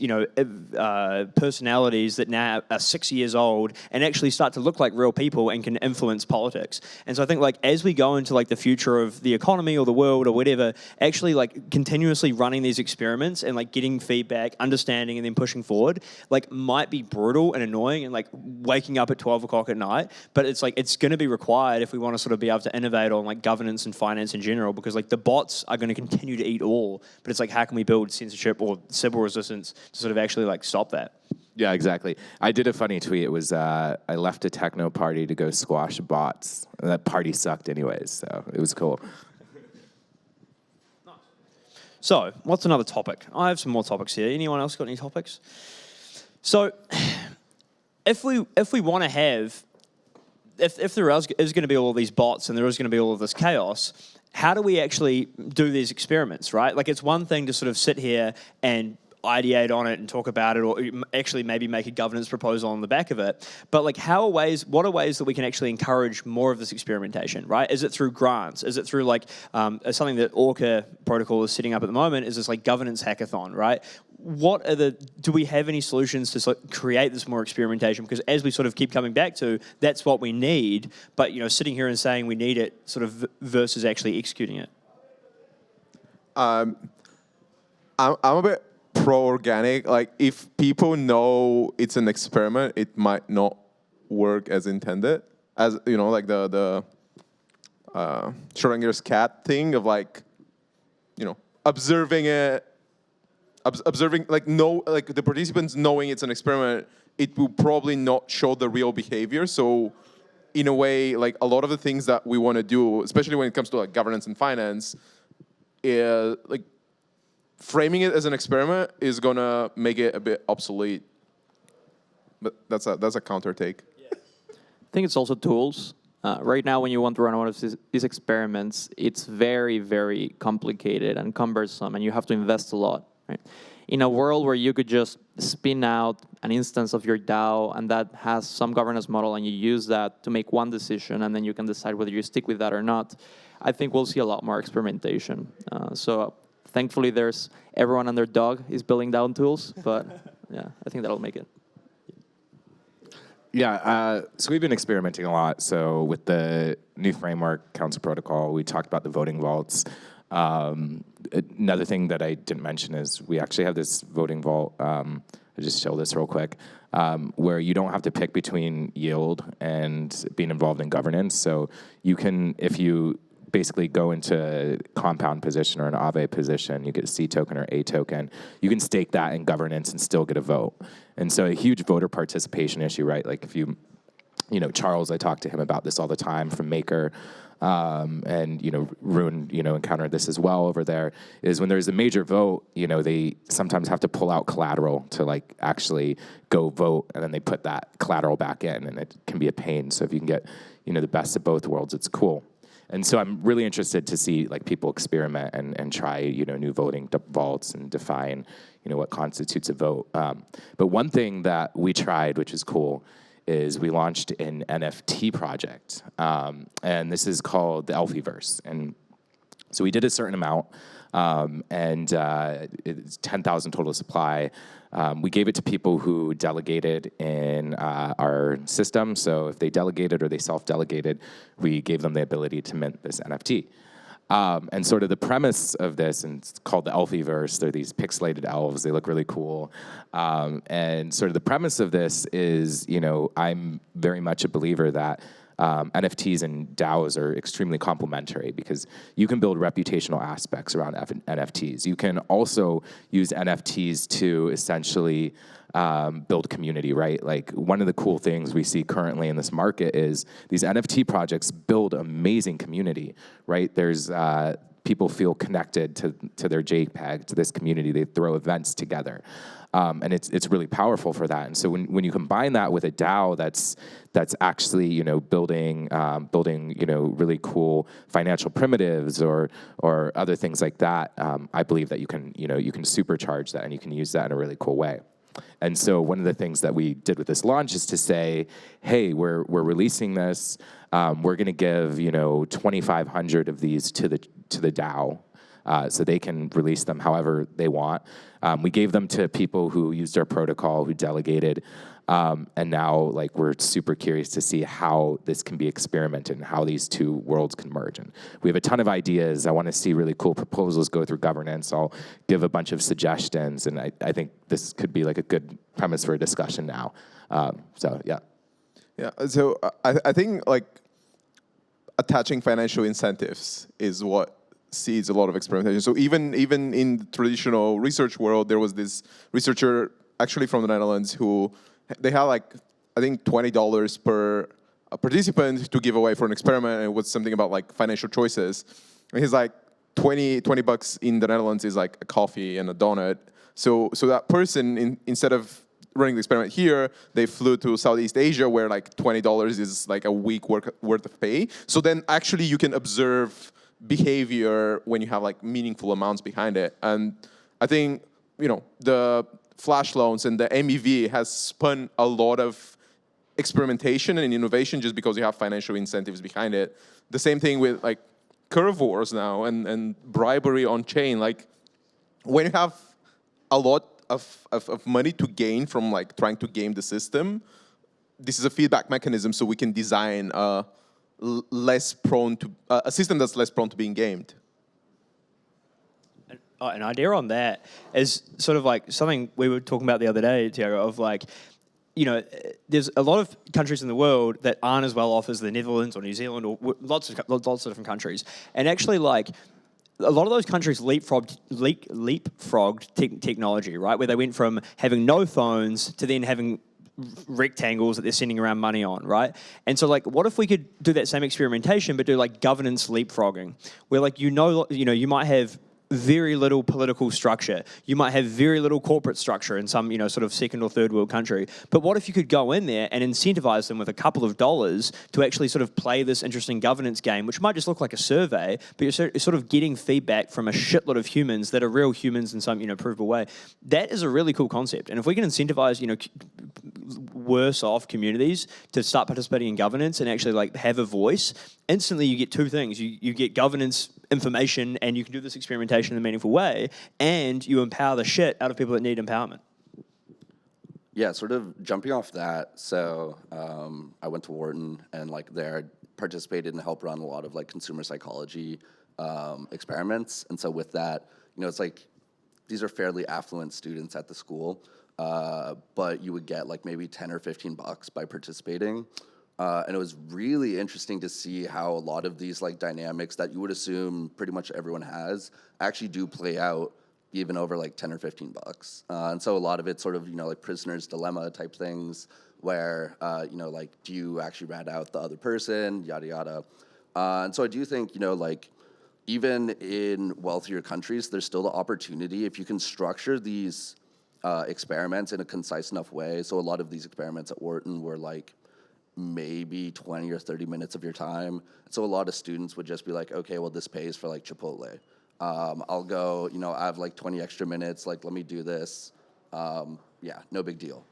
personalities that now are 6 years old and actually start to look like real people and can influence politics. And so I think like as we go into like the future of the economy or the world or whatever, actually like continuously running these experiments and like getting feedback, understanding, and then pushing forward, like might be brutal and annoying and like waking up at 12 o'clock at night, but it's like it's going to be required if we want to sort of be able to innovate on like governance and finance in general, because like the bots are going to continue to eat all, but it's like how can we build censorship or Sybil resistance to sort of actually like stop that? Yeah, exactly. I did a funny tweet. It was I left a techno party to go squash bots. And that party sucked anyways, so it was cool. So, what's another topic? I have some more topics here. Anyone else got any topics? So, if we want to have, if there is going to be all of these bots and there is going to be all of this chaos, how do we actually do these experiments, right? Like, it's one thing to sort of sit here and ideate on it and talk about it, or actually maybe make a governance proposal on the back of it. But like, what are ways that we can actually encourage more of this experimentation, right? Is it through grants? Is it through like something that Orca protocol is setting up at the moment? Is this like governance hackathon, right? Do we have any solutions to sort of create this more experimentation? Because as we sort of keep coming back to, that's what we need. But sitting here and saying we need it sort of versus actually executing it. I'm a bit pro-organic. Like, if people know it's an experiment, it might not work as intended. As like the Schrodinger's cat thing of like, observing it, observing like the participants knowing it's an experiment, it will probably not show the real behavior. So, in a way, like a lot of the things that we want to do, especially when it comes to like governance and finance, is like, framing it as an experiment is gonna make it a bit obsolete. But that's a counter take. Yeah. I think it's also tools. Right now, when you want to run one of these experiments, it's very, very complicated and cumbersome, and you have to invest a lot. Right? In a world where you could just spin out an instance of your DAO and that has some governance model, and you use that to make one decision, and then you can decide whether you stick with that or not, I think we'll see a lot more experimentation. Thankfully, there's everyone and their dog is building down tools, but yeah, I think that'll make it. Yeah, so we've been experimenting a lot. So with the new framework, Council Protocol, we talked about the voting vaults. Another thing that I didn't mention is we actually have this voting vault. I'll just show this real quick, where you don't have to pick between yield and being involved in governance. So you can, if you basically go into compound position or an Aave position, you get a C token or A token, you can stake that in governance and still get a vote. And so a huge voter participation issue, right? Like if Charles, I talk to him about this all the time from Maker. and Rune encountered this as well over there, is when there's a major vote, they sometimes have to pull out collateral to like actually go vote, and then they put that collateral back in, and it can be a pain. So if you can get the best of both worlds, it's cool. And so I'm really interested to see like people experiment and try new voting vaults and define what constitutes a vote. But one thing that we tried, which is cool, is we launched an NFT project, and this is called the Elfiverse. And so we did a certain amount, and it's 10,000 total supply. We gave it to people who delegated in our system. So if they delegated or they self-delegated, we gave them the ability to mint this NFT. And sort of the premise of this, and it's called the Elfiverse, they're these pixelated elves, they look really cool. And sort of the premise of this is, I'm very much a believer that NFTs and DAOs are extremely complementary because you can build reputational aspects around NFTs. You can also use NFTs to essentially build community, right? Like one of the cool things we see currently in this market is these NFT projects build amazing community, right? There's people feel connected to their JPEG, to this community. They throw events together. And it's really powerful for that. And so when you combine that with a DAO that's actually building really cool financial primitives or other things like that, I believe that you can supercharge that and you can use that in a really cool way. And so one of the things that we did with this launch is to say, hey, we're releasing this. We're going to give 2,500 of these to the DAO. So they can release them however they want. We gave them to people who used our protocol, who delegated, and now like we're super curious to see how this can be experimented and how these two worlds can merge. And we have a ton of ideas. I want to see really cool proposals go through governance. I'll give a bunch of suggestions, and I think this could be like a good premise for a discussion now. Yeah. Yeah. So I think like attaching financial incentives is what seeds a lot of experimentation. So even in the traditional research world, there was this researcher actually from the Netherlands who they had like I think $20 per participant to give away for an experiment, and it was something about like financial choices. And he's like, 20 bucks in the Netherlands is like a coffee and a donut. So that person, instead of running the experiment here, they flew to Southeast Asia where like $20 is like a week worth of pay. So then actually you can observe behavior when you have like meaningful amounts behind it. And I think, the flash loans and the MEV has spun a lot of experimentation and innovation just because you have financial incentives behind it. The same thing with like curve wars now and bribery on chain. Like when you have a lot of money to gain from like trying to game the system, this is a feedback mechanism so we can design a system that's less prone to being gamed. An idea on that is sort of like something we were talking about the other day, Tiago, of like, there's a lot of countries in the world that aren't as well off as the Netherlands or New Zealand or lots of different countries. And actually, like, a lot of those countries leapfrogged technology, right? Where they went from having no phones to then having rectangles that they're sending around money on, right? And so, like, what if we could do that same experimentation, but do like governance leapfrogging, where like you you might have very little political structure. You might have very little corporate structure in some, sort of second or third world country. But what if you could go in there and incentivize them with a couple of dollars to actually sort of play this interesting governance game, which might just look like a survey, but you're sort of getting feedback from a shitload of humans that are real humans in some, provable way. That is a really cool concept. And if we can incentivize, worse off communities to start participating in governance and actually like have a voice, instantly you get two things. You get governance information and you can do this experimentation in a meaningful way, and you empower the shit out of people that need empowerment. Yeah, sort of jumping off that. So I went to Wharton and like there I participated and helped run a lot of like consumer psychology experiments. And so with that, it's like these are fairly affluent students at the school, but you would get like maybe 10 or 15 bucks by participating. And it was really interesting to see how a lot of these like dynamics that you would assume pretty much everyone has actually do play out even over like 10 or 15 bucks. And so a lot of it's sort of, like prisoner's dilemma type things where, like, do you actually rat out the other person, yada, yada. And so I do think, like, even in wealthier countries, there's still the opportunity if you can structure these experiments in a concise enough way. So a lot of these experiments at Wharton were like maybe 20 or 30 minutes of your time. So a lot of students would just be like, okay, well, this pays for like Chipotle. I'll go, I have like 20 extra minutes, like, let me do this. Yeah, no big deal.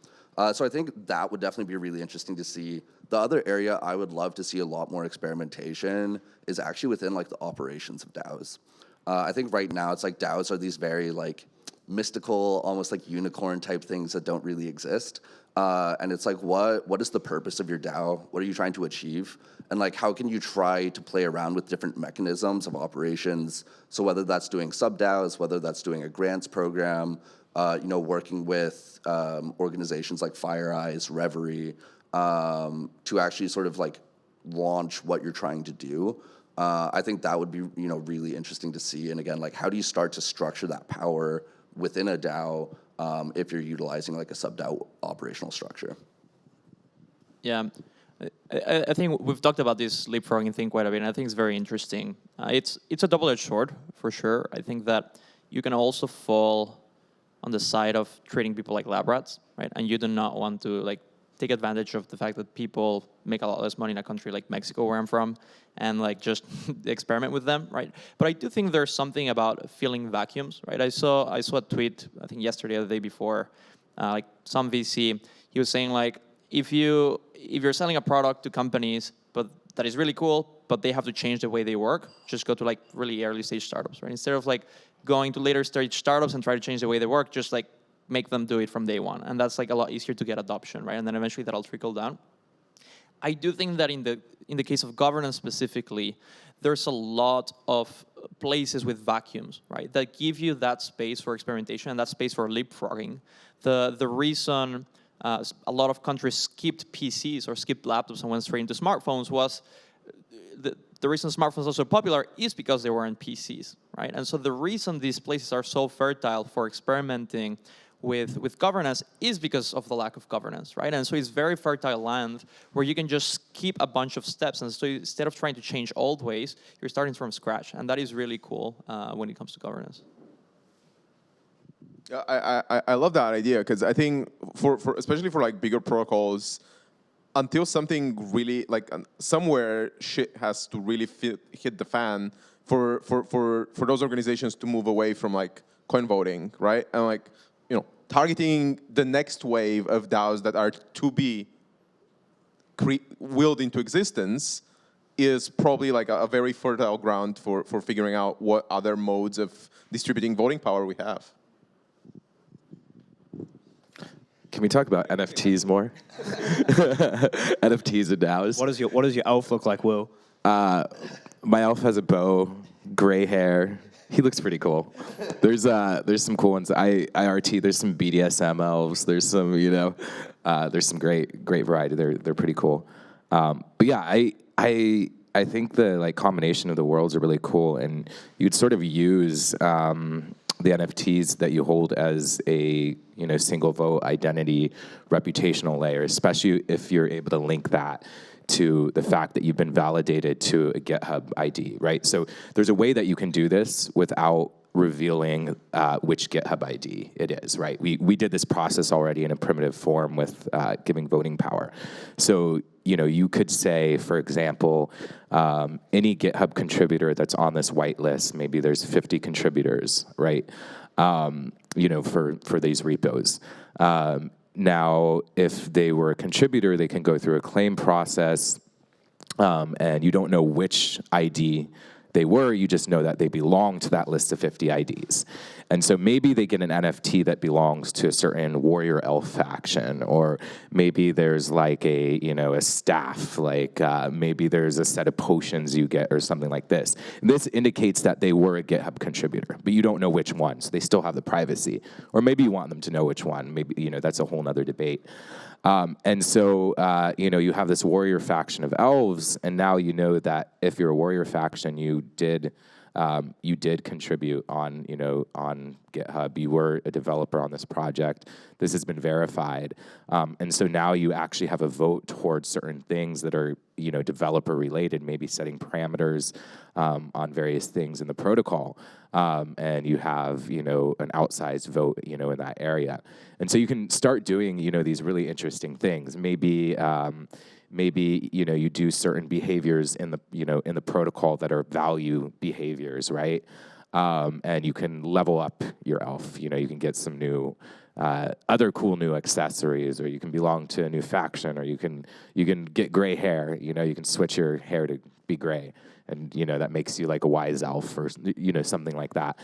So I think that would definitely be really interesting to see. The other area I would love to see a lot more experimentation is actually within like the operations of DAOs. I think right now it's like DAOs are these very like mystical, almost like unicorn type things that don't really exist. And it's like, what is the purpose of your DAO? What are you trying to achieve? And like, how can you try to play around with different mechanisms of operations? So whether that's doing sub-DAOs, whether that's doing a grants program, working with organizations like FireEye's, Reverie, to actually sort of like launch what you're trying to do. I think that would be, really interesting to see. And again, like, how do you start to structure that power within a DAO if you're utilizing like a sub-DAO operational structure? Yeah, I think we've talked about this leapfrogging thing quite a bit, and I think it's very interesting. It's a double-edged sword, for sure. I think that you can also fall on the side of treating people like lab rats, right? And you do not want to like take advantage of the fact that people make a lot less money in a country like Mexico, where I'm from, and like just experiment with them, right? But I do think there's something about filling vacuums, right? I saw a tweet, I think yesterday or the day before, like some VC, he was saying like, if you're selling a product to companies, but that is really cool, but they have to change the way they work, just go to like really early stage startups, right? Instead of like going to later stage startups and try to change the way they work, just like make them do it from day one. And that's like a lot easier to get adoption, right? And then eventually that'll trickle down. I do think that in the case of governance specifically, there's a lot of places with vacuums, right? That give you that space for experimentation and that space for leapfrogging. The reason a lot of countries skipped PCs or skipped laptops and went straight into smartphones was the reason smartphones are so popular is because they weren't PCs, right? And so the reason these places are so fertile for experimenting with governance is because of the lack of governance, right? And so it's very fertile land where you can just skip a bunch of steps. And so instead of trying to change old ways, you're starting from scratch. And that is really cool when it comes to governance. Yeah, I love that idea, because I think for especially for like bigger protocols, until something really like somewhere shit has to really hit the fan for those organizations to move away from like coin voting, right? And like, targeting the next wave of DAOs that are to be willed into existence is probably like a very fertile ground for figuring out what other modes of distributing voting power we have. Can we talk about NFTs more? NFTs and DAOs. What does your elf look like, Will? My elf has a bow, gray hair. He looks pretty cool. There's some cool ones. IRT. There's some BDSM elves. There's some there's some great variety. They're pretty cool. But yeah, I think the like combination of the worlds are really cool, and you'd sort of use the NFTs that you hold as a single vote identity reputational layer, especially if you're able to link that to the fact that you've been validated to a GitHub ID, right? So there's a way that you can do this without revealing which GitHub ID it is, right? We did this process already in a primitive form with giving voting power. So you could say, for example, any GitHub contributor that's on this whitelist, maybe there's 50 contributors, right? For these repos. Now, if they were a contributor, they can go through a claim process, and you don't know which ID they were, you just know that they belong to that list of 50 IDs. And so maybe they get an NFT that belongs to a certain warrior elf faction, or maybe there's like a staff, like maybe there's a set of potions you get or something like this. And this indicates that they were a GitHub contributor, but you don't know which one, so they still have the privacy. Or maybe you want them to know which one. Maybe, that's a whole nother debate. And so, you have this warrior faction of elves, and now you know that if you're a warrior faction, you did contribute on GitHub. You were a developer on this project. This has been verified. And so now you actually have a vote towards certain things that are, developer related, maybe setting parameters on various things in the protocol, and you have an outsized vote in that area, and so you can start doing these really interesting things. Maybe you do certain behaviors in the protocol that are value behaviors, right? And you can level up your elf. You can get some new other cool new accessories, or you can belong to a new faction, or you can get gray hair. You can switch your hair to be gray, and that makes you like a wise elf, or something like that.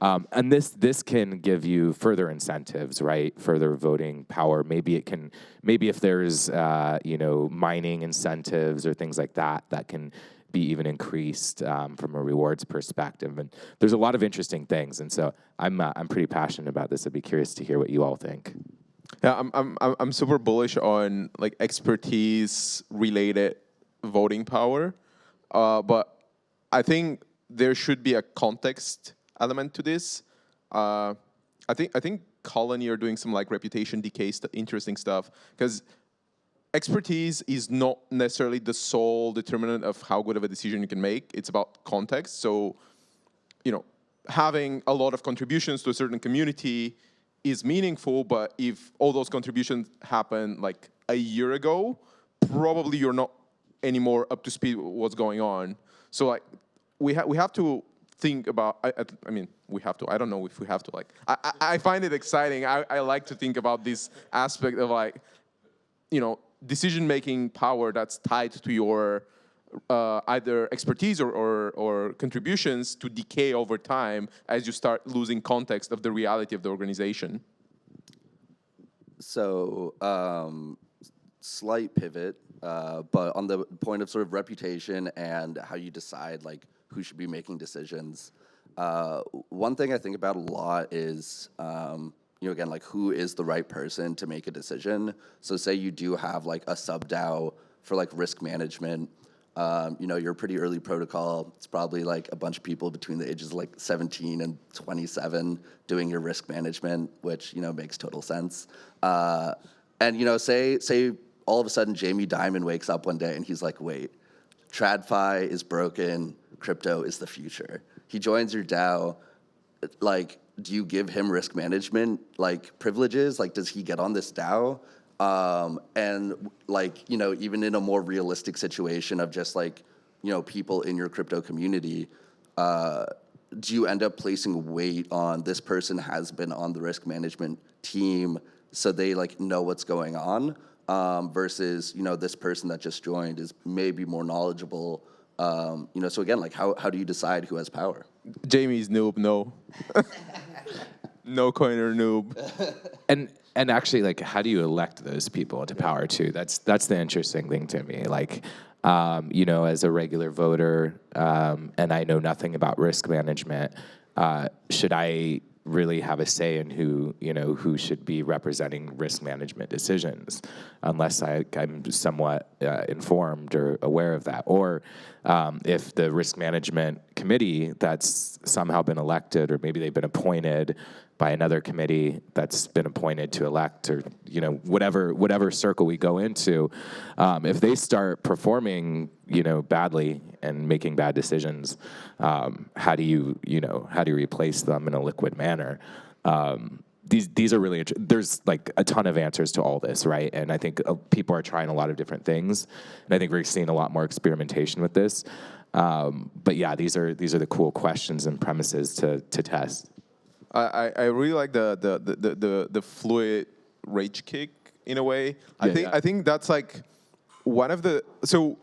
And this can give you further incentives, right? Further voting power. Maybe if there's mining incentives or things like that can be even increased from a rewards perspective. And there's a lot of interesting things. And so I'm pretty passionate about this. I'd be curious to hear what you all think. Yeah, I'm super bullish on like expertise related voting power, but I think there should be a context element to this. I think Colin, you're doing some like reputation decay interesting stuff, because expertise is not necessarily the sole determinant of how good of a decision you can make. It's about context. So, having a lot of contributions to a certain community is meaningful, but if all those contributions happen like a year ago, probably you're not anymore up to speed with what's going on. So like we have to think about, we have to, I don't know if we have to, like, I find it exciting. I like to think about this aspect of like, decision-making power that's tied to your either expertise or contributions to decay over time as you start losing context of the reality of the organization. So, slight pivot, but on the point of sort of reputation and how you decide like who should be making decisions, one thing I think about a lot is, again, like who is the right person to make a decision. So say you do have like a sub-DAO for like risk management, you're a pretty early protocol. It's probably like a bunch of people between the ages of like 17 and 27 doing your risk management, which, makes total sense. And, say all of a sudden Jamie Dimon wakes up one day and he's like, wait, TradFi is broken, crypto is the future. He joins your DAO, like, do you give him risk management, like, privileges? Like, does he get on this DAO? And, like, even in a more realistic situation of just, like, people in your crypto community, do you end up placing weight on this person has been on the risk management team so they, like, know what's going on, versus, this person that just joined is maybe more knowledgeable? So again, like, how do you decide who has power? Jamie's noob, no. No coiner noob. And actually, like, how do you elect those people into power too? That's the interesting thing to me. Like, as a regular voter, and I know nothing about risk management, should I really have a say in who should be representing risk management decisions, unless I'm somewhat informed or aware of that? Or if the risk management committee that's somehow been elected, or maybe they've been appointed by another committee that's been appointed to elect, or whatever circle we go into, if they start performing badly and making bad decisions, how do you replace them in a liquid manner? These are really there's like a ton of answers to all this, right? And I think people are trying a lot of different things, and I think we're seeing a lot more experimentation with this. But yeah, these are the cool questions and premises to test. I really like the fluid rage kick in a way. I think that's like one of the, so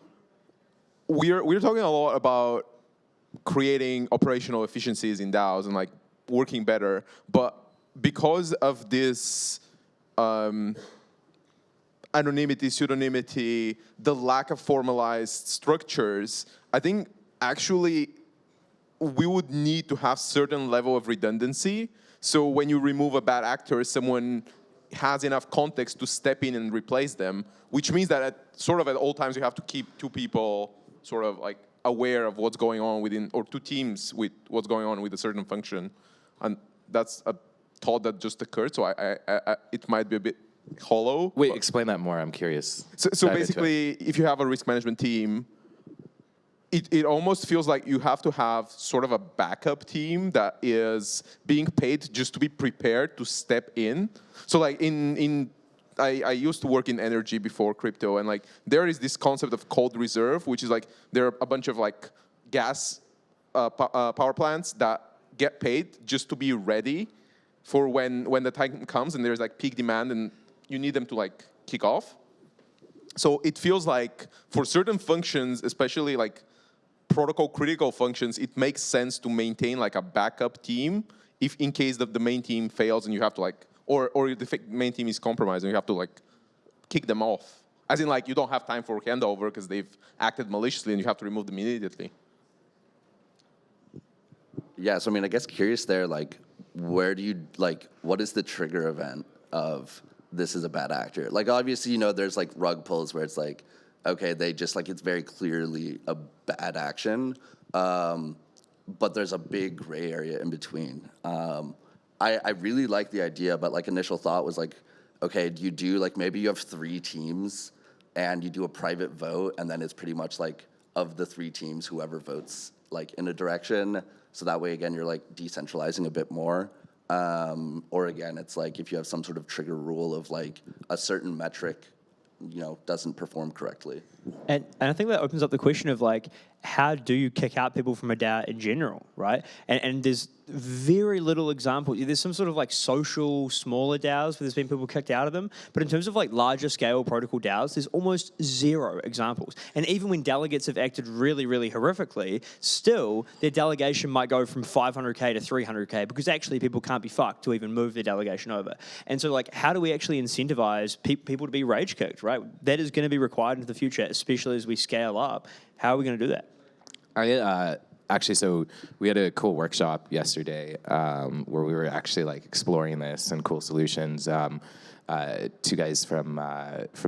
we're talking a lot about creating operational efficiencies in DAOs and like working better, but because of this anonymity, pseudonymity, the lack of formalized structures, I think actually we would need to have certain level of redundancy. So when you remove a bad actor, someone has enough context to step in and replace them, which means that at all times you have to keep two people sort of like aware of what's going on within, or two teams with what's going on with a certain function. And that's a thought that just occurred, so it might be a bit hollow. Wait, explain that more. I'm curious. So Dive into it. basically, if you have a risk management team, it almost feels like you have to have sort of a backup team that is being paid just to be prepared to step in. So like I used to work in energy before crypto, and like there is this concept of cold reserve, which is like there are a bunch of like gas power plants that get paid just to be ready for when the time comes and there's like peak demand and you need them to like kick off. So it feels like for certain functions, especially like protocol critical functions, it makes sense to maintain like a backup team if in case the main team fails and you have to like, or if the main team is compromised and you have to like kick them off. As in like you don't have time for handover because they've acted maliciously and you have to remove them immediately. Yeah, so I mean, I guess curious there, like, where do you, like, what is the trigger event of this is a bad actor? Like, obviously, you know, there's like rug pulls where it's like, okay, they just like, it's very clearly a bad action, but there's a big gray area in between. I really like the idea, but like initial thought was like, okay, do you do like, maybe you have 3 teams and you do a private vote and then it's pretty much like of the 3 teams, whoever votes like in a direction. So that way, again, you're like decentralizing a bit more. Or again, it's like if you have some sort of trigger rule of like a certain metric, you know, doesn't perform correctly. And I think that opens up the question of like, how do you kick out people from a DAO in general, right? And there's very little example. There's some sort of like social, smaller DAOs where there's been people kicked out of them. But in terms of like larger scale protocol DAOs, there's almost 0 examples. And even when delegates have acted really, really horrifically, still their delegation might go from 500K to 300K because actually people can't be fucked to even move their delegation over. And so like, how do we actually incentivize people to be rage kicked, right? That is going to be required into the future, especially as we scale up. How are we going to do that? Actually, so we had a cool workshop yesterday where we were actually like exploring this and cool solutions. 2 guys from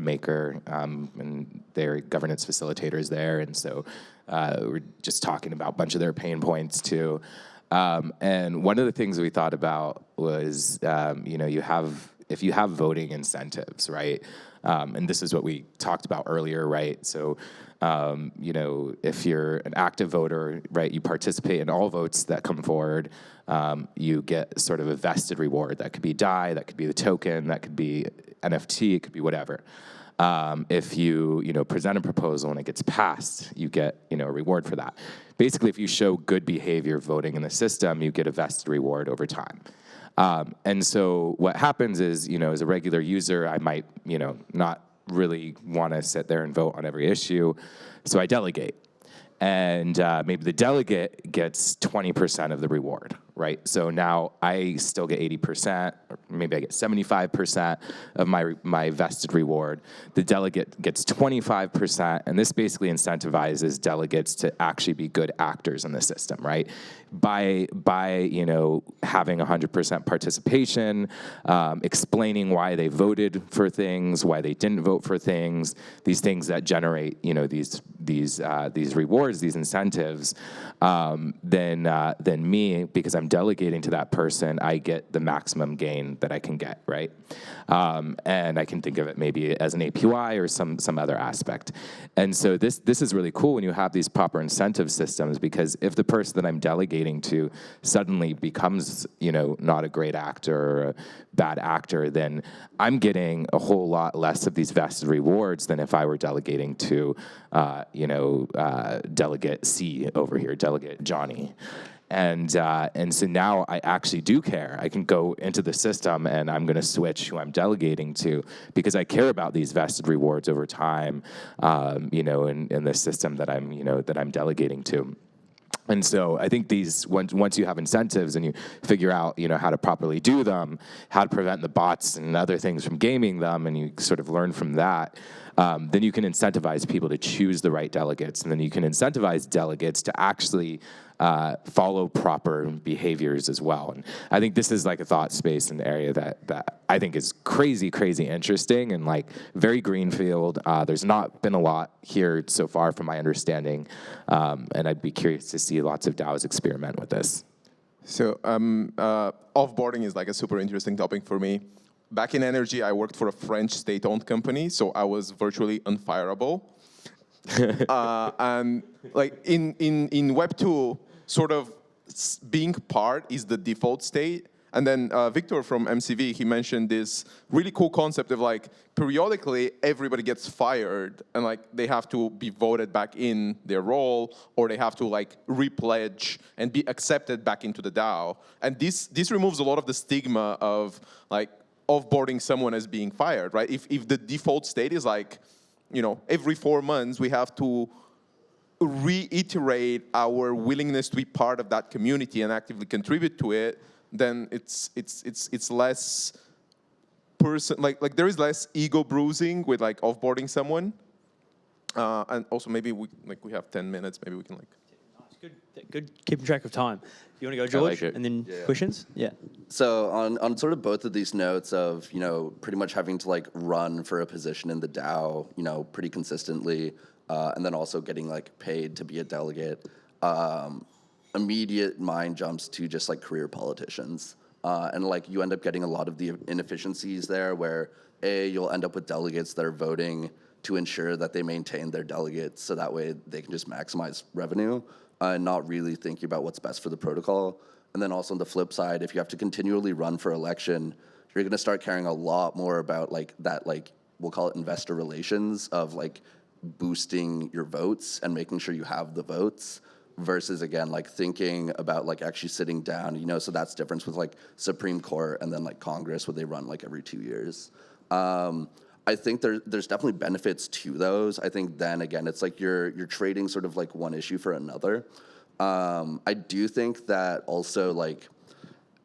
Maker and they're governance facilitators there, and so we're just talking about a bunch of their pain points too. And one of the things we thought about was, you know, if you have voting incentives, right? And this is what we talked about earlier, right? So, you know, if you're an active voter, right, you participate in all votes that come forward, you get sort of a vested reward. That could be DAI, that could be the token, that could be NFT, it could be whatever. If you know, present a proposal and it gets passed, you get, you know, a reward for that. Basically, if you show good behavior voting in the system, you get a vested reward over time. And so what happens is, you know, as a regular user, I might, you know, not really want to sit there and vote on every issue. So I delegate. And maybe the delegate gets 20% of the reward, right? So now I still get 80%, or maybe I get 75% of my vested reward. The delegate gets 25%, and this basically incentivizes delegates to actually be good actors in the system, right? By you know, having 100% participation, explaining why they voted for things, why they didn't vote for things, these things that generate, you know, these rewards, these incentives, then me, because I'm delegating to that person, I get the maximum gain that I can get, right? And I can think of it maybe as an APY or some other aspect. And so this is really cool when you have these proper incentive systems, because if the person that I'm delegating to suddenly becomes, you know, not a great actor or a bad actor, then I'm getting a whole lot less of these vested rewards than if I were delegating to, you know, Delegate C over here, Delegate Johnny. And so now I actually do care. I can go into the system and I'm going to switch who I'm delegating to because I care about these vested rewards over time, you know, in the system that I'm delegating to. And so I think these, once you have incentives and you figure out, you know, how to properly do them, how to prevent the bots and other things from gaming them, and you sort of learn from that, then you can incentivize people to choose the right delegates, and then you can incentivize delegates to actually follow proper behaviors as well. And I think this is like a thought space and area that I think is crazy interesting and like very greenfield. There's not been a lot here so far from my understanding, and I'd be curious to see lots of DAOs experiment with this. So offboarding is like a super interesting topic for me. back in energy, I worked for a French state-owned company, so I was virtually unfireable. And like in Web 2, sort of being part is the default state. And then Victor from MCV, he mentioned this really cool concept of like periodically everybody gets fired and like they have to be voted back in their role, or they have to like repledge and be accepted back into the DAO. And this removes a lot of the stigma of like offboarding someone as being fired, right? If the default state is like, you know, every 4 months we have to reiterate our willingness to be part of that community and actively contribute to it, then it's less like there is less ego bruising with like offboarding someone. And also maybe we have 10 minutes, maybe we can like. Good keeping track of time. You want to go, George, like it. and then questions? Yeah. So on sort of both of these notes of, you know, pretty much having to like run for a position in the DAO, you know, pretty consistently, and then also getting like paid to be a delegate, immediate mind jumps to just like career politicians. And like you end up getting a lot of the inefficiencies there where you'll end up with delegates that are voting to ensure that they maintain their delegates so that way they can just maximize revenue and not really thinking about what's best for the protocol. And then also on the flip side, if you have to continually run for election, you're going to start caring a lot more about like that, like we'll call it investor relations of like boosting your votes and making sure you have the votes versus again, like thinking about like actually sitting down, you know, so that's difference with like Supreme Court and then like Congress where they run like every 2 years. I think there's definitely benefits to those. I think then again, it's like you're trading sort of like one issue for another. I do think that also like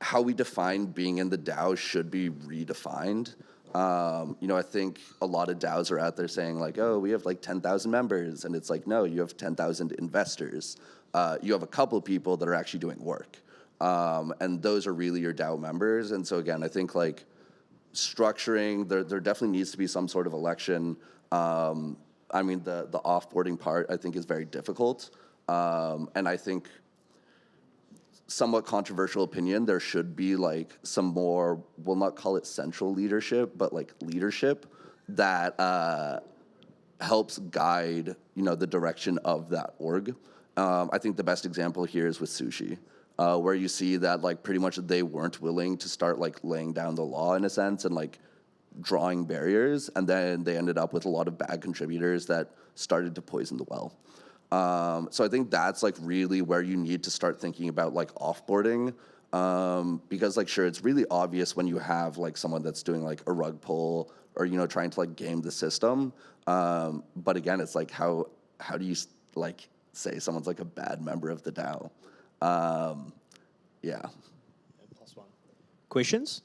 how we define being in the DAO should be redefined. You know, I think a lot of DAOs are out there saying like, oh, we have like 10,000 members. And it's like, no, you have 10,000 investors. You have a couple of people that are actually doing work. And those are really your DAO members. And so again, I think like structuring, there definitely needs to be some sort of election. I mean, the offboarding part I think is very difficult. And I think somewhat controversial opinion, there should be like some more, we'll not call it central leadership, but like leadership that helps guide, you know, the direction of that org. I think the best example here is with Sushi, where you see that like pretty much they weren't willing to start like laying down the law in a sense and like drawing barriers, and then they ended up with a lot of bad contributors that started to poison the well. So I think that's like really where you need to start thinking about like offboarding, because like sure, it's really obvious when you have like someone that's doing like a rug pull or, you know, trying to like game the system. But again, it's like how do you like say someone's like a bad member of the DAO? Yeah. +1. Questions?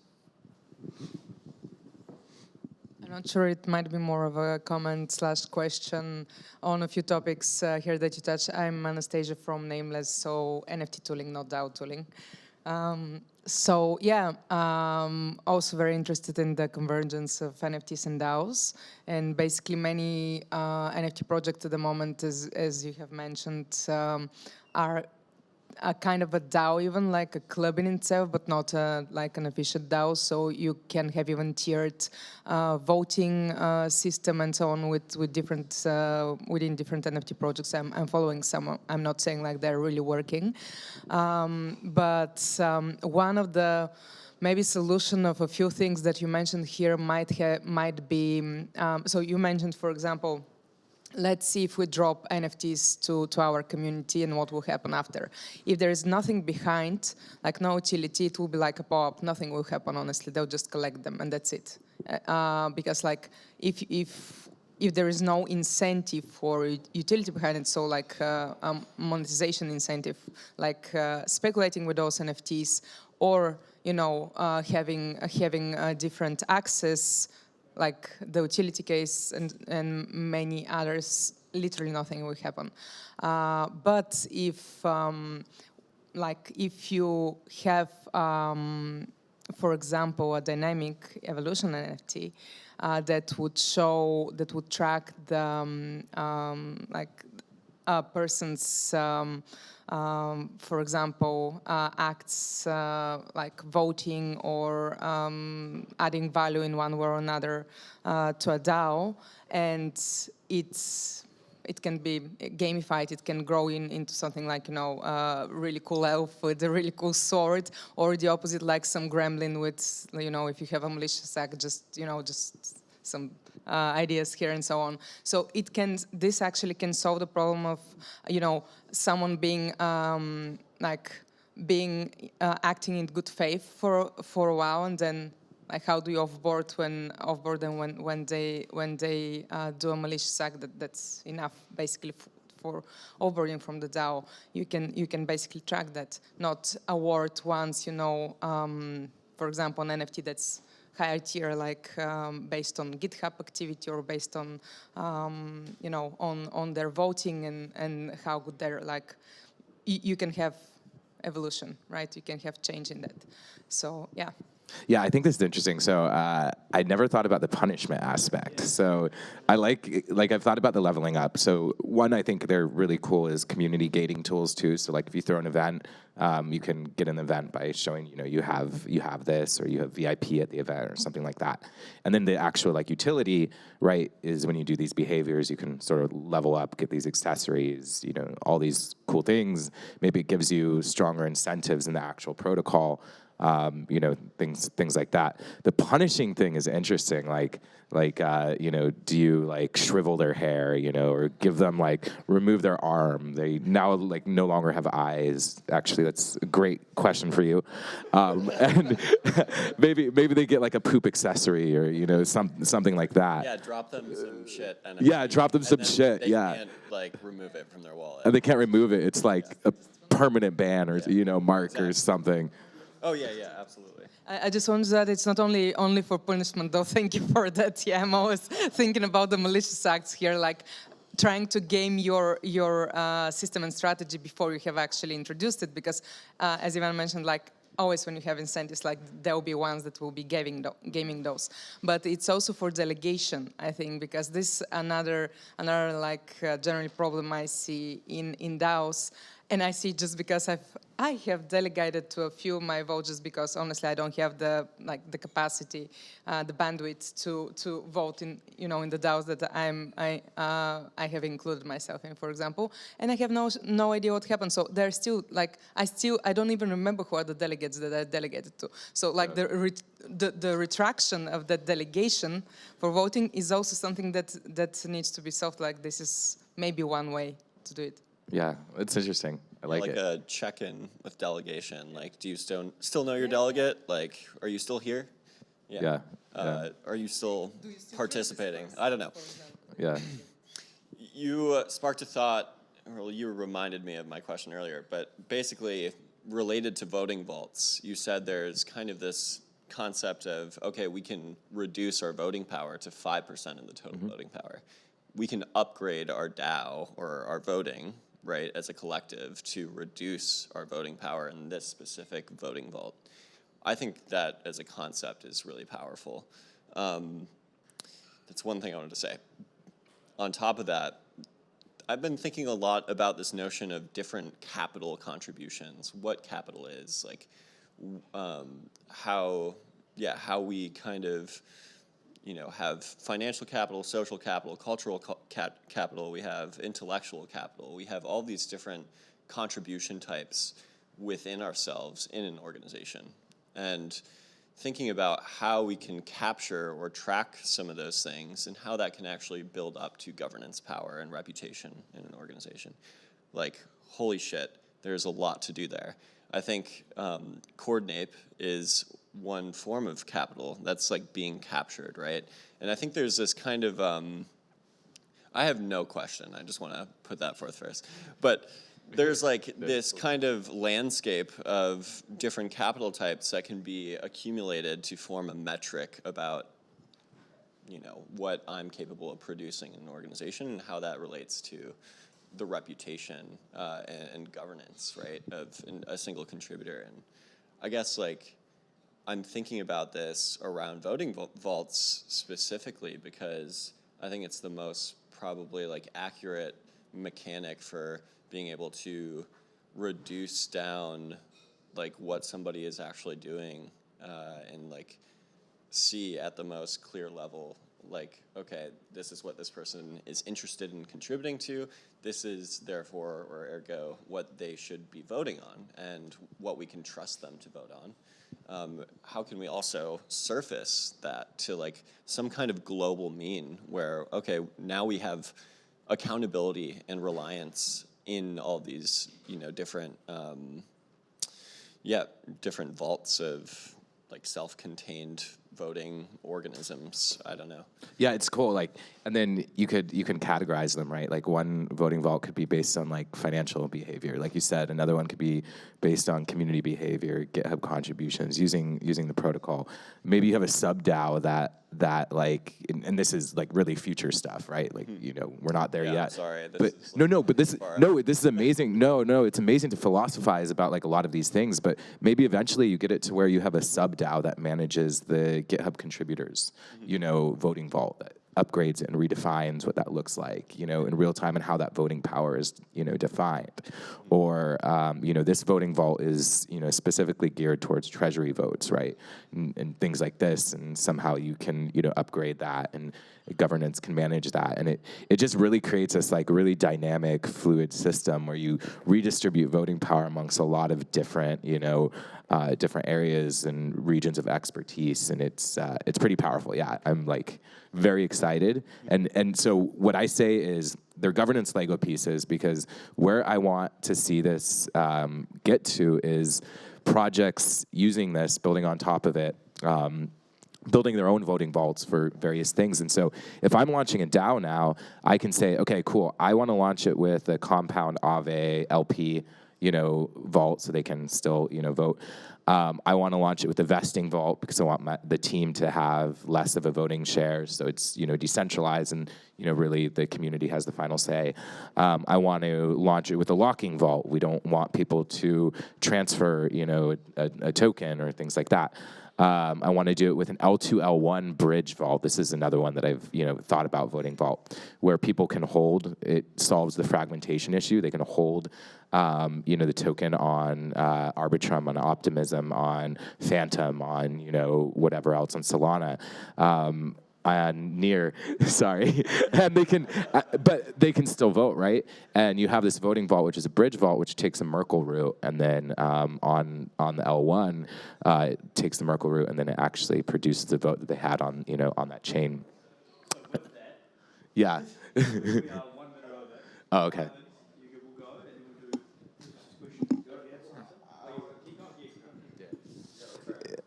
I'm not sure, it might be more of a comment/question on a few topics here that you touched. I'm Anastasia from Nameless, so NFT tooling, not DAO tooling. So yeah, also very interested in the convergence of NFTs and DAOs, and basically many NFT projects at the moment, as you have mentioned, are a kind of a DAO, even like a club in itself, but not like an official DAO. So you can have even tiered voting system and so on with different within different NFT projects. I'm following some. I'm not saying like they're really working, but one of the maybe solution of a few things that you mentioned here might be. So you mentioned, for example, let's see if we drop NFTs to our community and what will happen after. If there is nothing behind, like no utility, it will be like a pop-up, nothing will happen, honestly. They'll just collect them and that's it. Because like if there is no incentive for utility behind it, so like monetization incentive, like speculating with those NFTs or, you know, having a different access, like the utility case and many others, literally nothing will happen. But if you have, for example, a dynamic evolution NFT that would track the a person's, for example, acts like voting or adding value in one way or another to a DAO, and it can be gamified. It can grow into something like, really cool elf with a really cool sword, or the opposite, like some gremlin with, if you have a malicious act, just some ideas here and so on. So this actually can solve the problem of, someone being acting in good faith for a while, and then like how do you offboard them when they do a malicious act that's enough basically for offboarding from the DAO. You can basically track that, not award once, for example, an NFT that's higher tier, like based on GitHub activity or based on on their voting and how good they're like. You can have evolution, right? You can have change in that. So yeah. Yeah, I think this is interesting. So I never thought about the punishment aspect. So I like I've thought about the leveling up. So one, I think they're really cool is community gating tools too. So like if you throw an event, you can get an event by showing you have this, or you have VIP at the event or something like that. And then the actual like utility, right, is when you do these behaviors, you can sort of level up, get these accessories, all these cool things. Maybe it gives you stronger incentives in the actual protocol. Things like that. The punishing thing is interesting. Do you like shrivel their hair, or give them remove their arm? They now no longer have eyes. Actually, that's a great question for you. And maybe they get like a poop accessory or something like that. Yeah, drop them some shit. And drop them some shit. They can't remove it from their wallet. And they can't remove it. It's like a permanent ban or mark or something. Oh yeah, absolutely. I just want to add it's not only for punishment though. Thank you for that. Yeah, I'm always thinking about the malicious acts here, like trying to game your system and strategy before you have actually introduced it. Because as Ivan mentioned, always when you have incentives, there will be ones that will be gaming those. But it's also for delegation, I think, because this another general problem I see in DAOs. And I see just because I have delegated to a few of my votes just because honestly I don't have the capacity, the bandwidth to vote in in the DAOs that I have included myself in, for example, and I have no idea what happened. So they're still I don't even remember who are the delegates that I delegated to. So the retraction of that delegation for voting is also something that needs to be solved. This is maybe one way to do it. Yeah, it's interesting. I like it. A check-in with delegation. Do you still know your delegate? Are you still here? Yeah. Are you still participating? I don't know. Yeah. You sparked a thought. Well, you reminded me of my question earlier, but basically related to voting vaults, you said there's kind of this concept of, okay, we can reduce our voting power to 5% of the total voting power. We can upgrade our DAO or our voting, right, as a collective to reduce our voting power in this specific voting vault. I think that as a concept is really powerful. That's one thing I wanted to say. On top of that, I've been thinking a lot about this notion of different capital contributions, what capital is, how we kind of have financial capital, social capital, cultural capital, we have intellectual capital, we have all these different contribution types within ourselves in an organization. And thinking about how we can capture or track some of those things and how that can actually build up to governance power and reputation in an organization. Holy shit, there's a lot to do there. I think Coordinape is one form of capital that's being captured, right? And I think there's this kind of, I have no question, I just want to put that forth first, but there's this kind of landscape of different capital types that can be accumulated to form a metric about, what I'm capable of producing in an organization and how that relates to the reputation and governance, right, of a single contributor. And I guess I'm thinking about this around voting vaults specifically because I think it's the most probably accurate mechanic for being able to reduce down like what somebody is actually doing and like see at the most clear level, like, okay, this is what this person is interested in contributing to. This is therefore, or ergo, what they should be voting on and what we can trust them to vote on. How can we also surface that to like some kind of global mean where, okay, now we have accountability and reliance in all these, different, different vaults of like self-contained voting organisms. I don't know. Yeah, it's cool. Like, and then you can categorize them, right? Like one voting vault could be based on like financial behavior, like you said. Another one could be based on community behavior, GitHub contributions, using the protocol. Maybe you have a sub DAO that like, and this is like really future stuff, right? Like, we're not there yet. I'm sorry. But this is amazing. No, it's amazing to philosophize about like a lot of these things, but maybe eventually you get it to where you have a sub DAO that manages the GitHub contributors, voting vault that upgrades it and redefines what that looks like, in real time, and how that voting power is, defined. Or, this voting vault is, specifically geared towards treasury votes, right? And things like this, and somehow you can, upgrade that, and governance can manage that. And it just really creates this like really dynamic, fluid system where you redistribute voting power amongst a lot of different, different areas and regions of expertise. And it's pretty powerful. Yeah, I'm like very excited. And so what I say is they're governance Lego pieces, because where I want to see this get to is projects using this, building on top of it, building their own voting vaults for various things. And so if I'm launching a DAO now, I can say, okay, cool, I want to launch it with a compound Aave LP, vault, so they can still, vote. I want to launch it with a vesting vault because I want the team to have less of a voting share, so it's, decentralized, and, really the community has the final say. I want to launch it with a locking vault. We don't want people to transfer, a token or things like that. I want to do it with an L2, L1 bridge vault. This is another one that I've thought about, voting vault, where people can hold. It solves the fragmentation issue. They can hold the token on Arbitrum, on Optimism, on Phantom, on whatever else, on Solana. Near, sorry, and they can, but they can still vote, right? And you have this voting vault, which is a bridge vault, which takes a Merkle route, and then on the L1, it takes the Merkle route, and then it actually produces the vote that they had on on that chain. Yeah. We are 1 minute over. Oh, okay.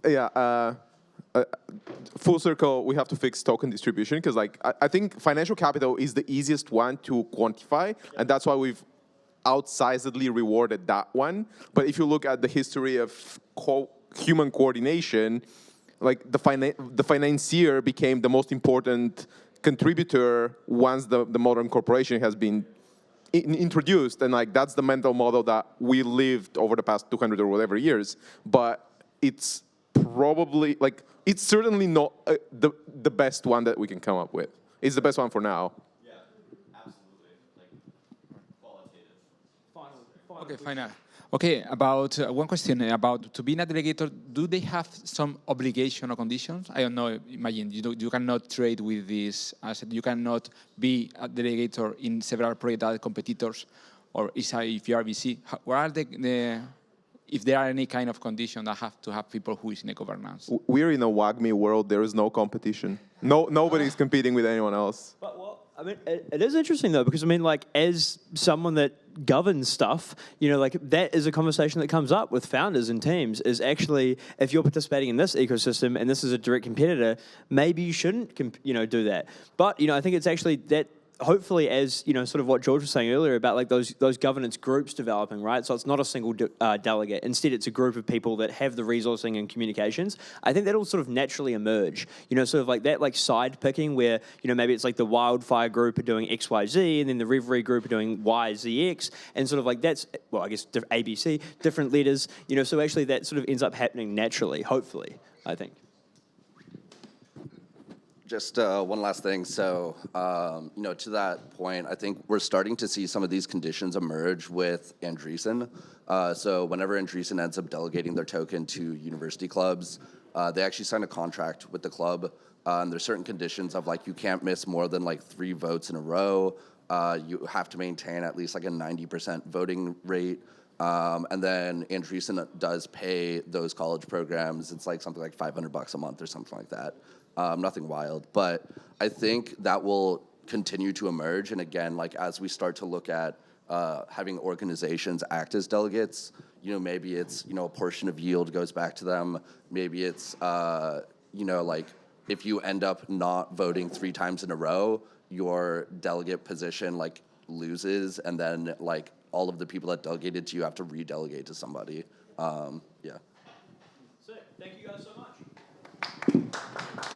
Yeah. Full circle, we have to fix token distribution, because I think financial capital is the easiest one to quantify, and that's why we've outsizedly rewarded that one. But if you look at the history of human coordination, like the financier became the most important contributor once the modern corporation has been introduced, and like that's the mental model that we lived over the past 200 or whatever years. But it's probably like, it's certainly not the best one that we can come up with. It's the best one for now. Yeah, absolutely. Like qualitative. Okay, final. Okay, about one question about to be a delegator. Do they have some obligation or conditions? I don't know. Imagine you cannot trade with this asset. You cannot be a delegator in several project competitors, or if you are VC. What are if there are any kind of condition that have to have people who is in a governance? We're in a WAGMI world. There is no competition. Nobody's competing with anyone else. But, well, I mean, it is interesting, though, because, I mean, like, as someone that governs stuff, like, that is a conversation that comes up with founders and teams, is actually, if you're participating in this ecosystem and this is a direct competitor, maybe you shouldn't, do that. But, I think it's actually that, hopefully, as sort of what George was saying earlier about like those governance groups developing, right? So it's not a single delegate. Instead, it's a group of people that have the resourcing and communications. I think that'll sort of naturally emerge. Sort of like that, like side picking where maybe it's like the Wildfire group are doing X, Y, Z, and then the Reverie group are doing Y, Z, X, and sort of like that's I guess ABC, different letters. So actually that sort of ends up happening naturally. Hopefully, I think. Just one last thing. So, to that point, I think we're starting to see some of these conditions emerge with Andreessen. So whenever Andreessen ends up delegating their token to university clubs, they actually sign a contract with the club. And there's certain conditions of like you can't miss more than like 3 votes in a row. You have to maintain at least like a 90% voting rate. And then Andreessen does pay those college programs. It's like something like $500 a month or something like that. Nothing wild, but I think that will continue to emerge. And again, like as we start to look at having organizations act as delegates, maybe it's, a portion of yield goes back to them. Maybe it's, like if you end up not voting 3 times in a row, your delegate position like loses, and then like all of the people that delegated to you have to redelegate to somebody. Yeah. Sick. Thank you guys so much.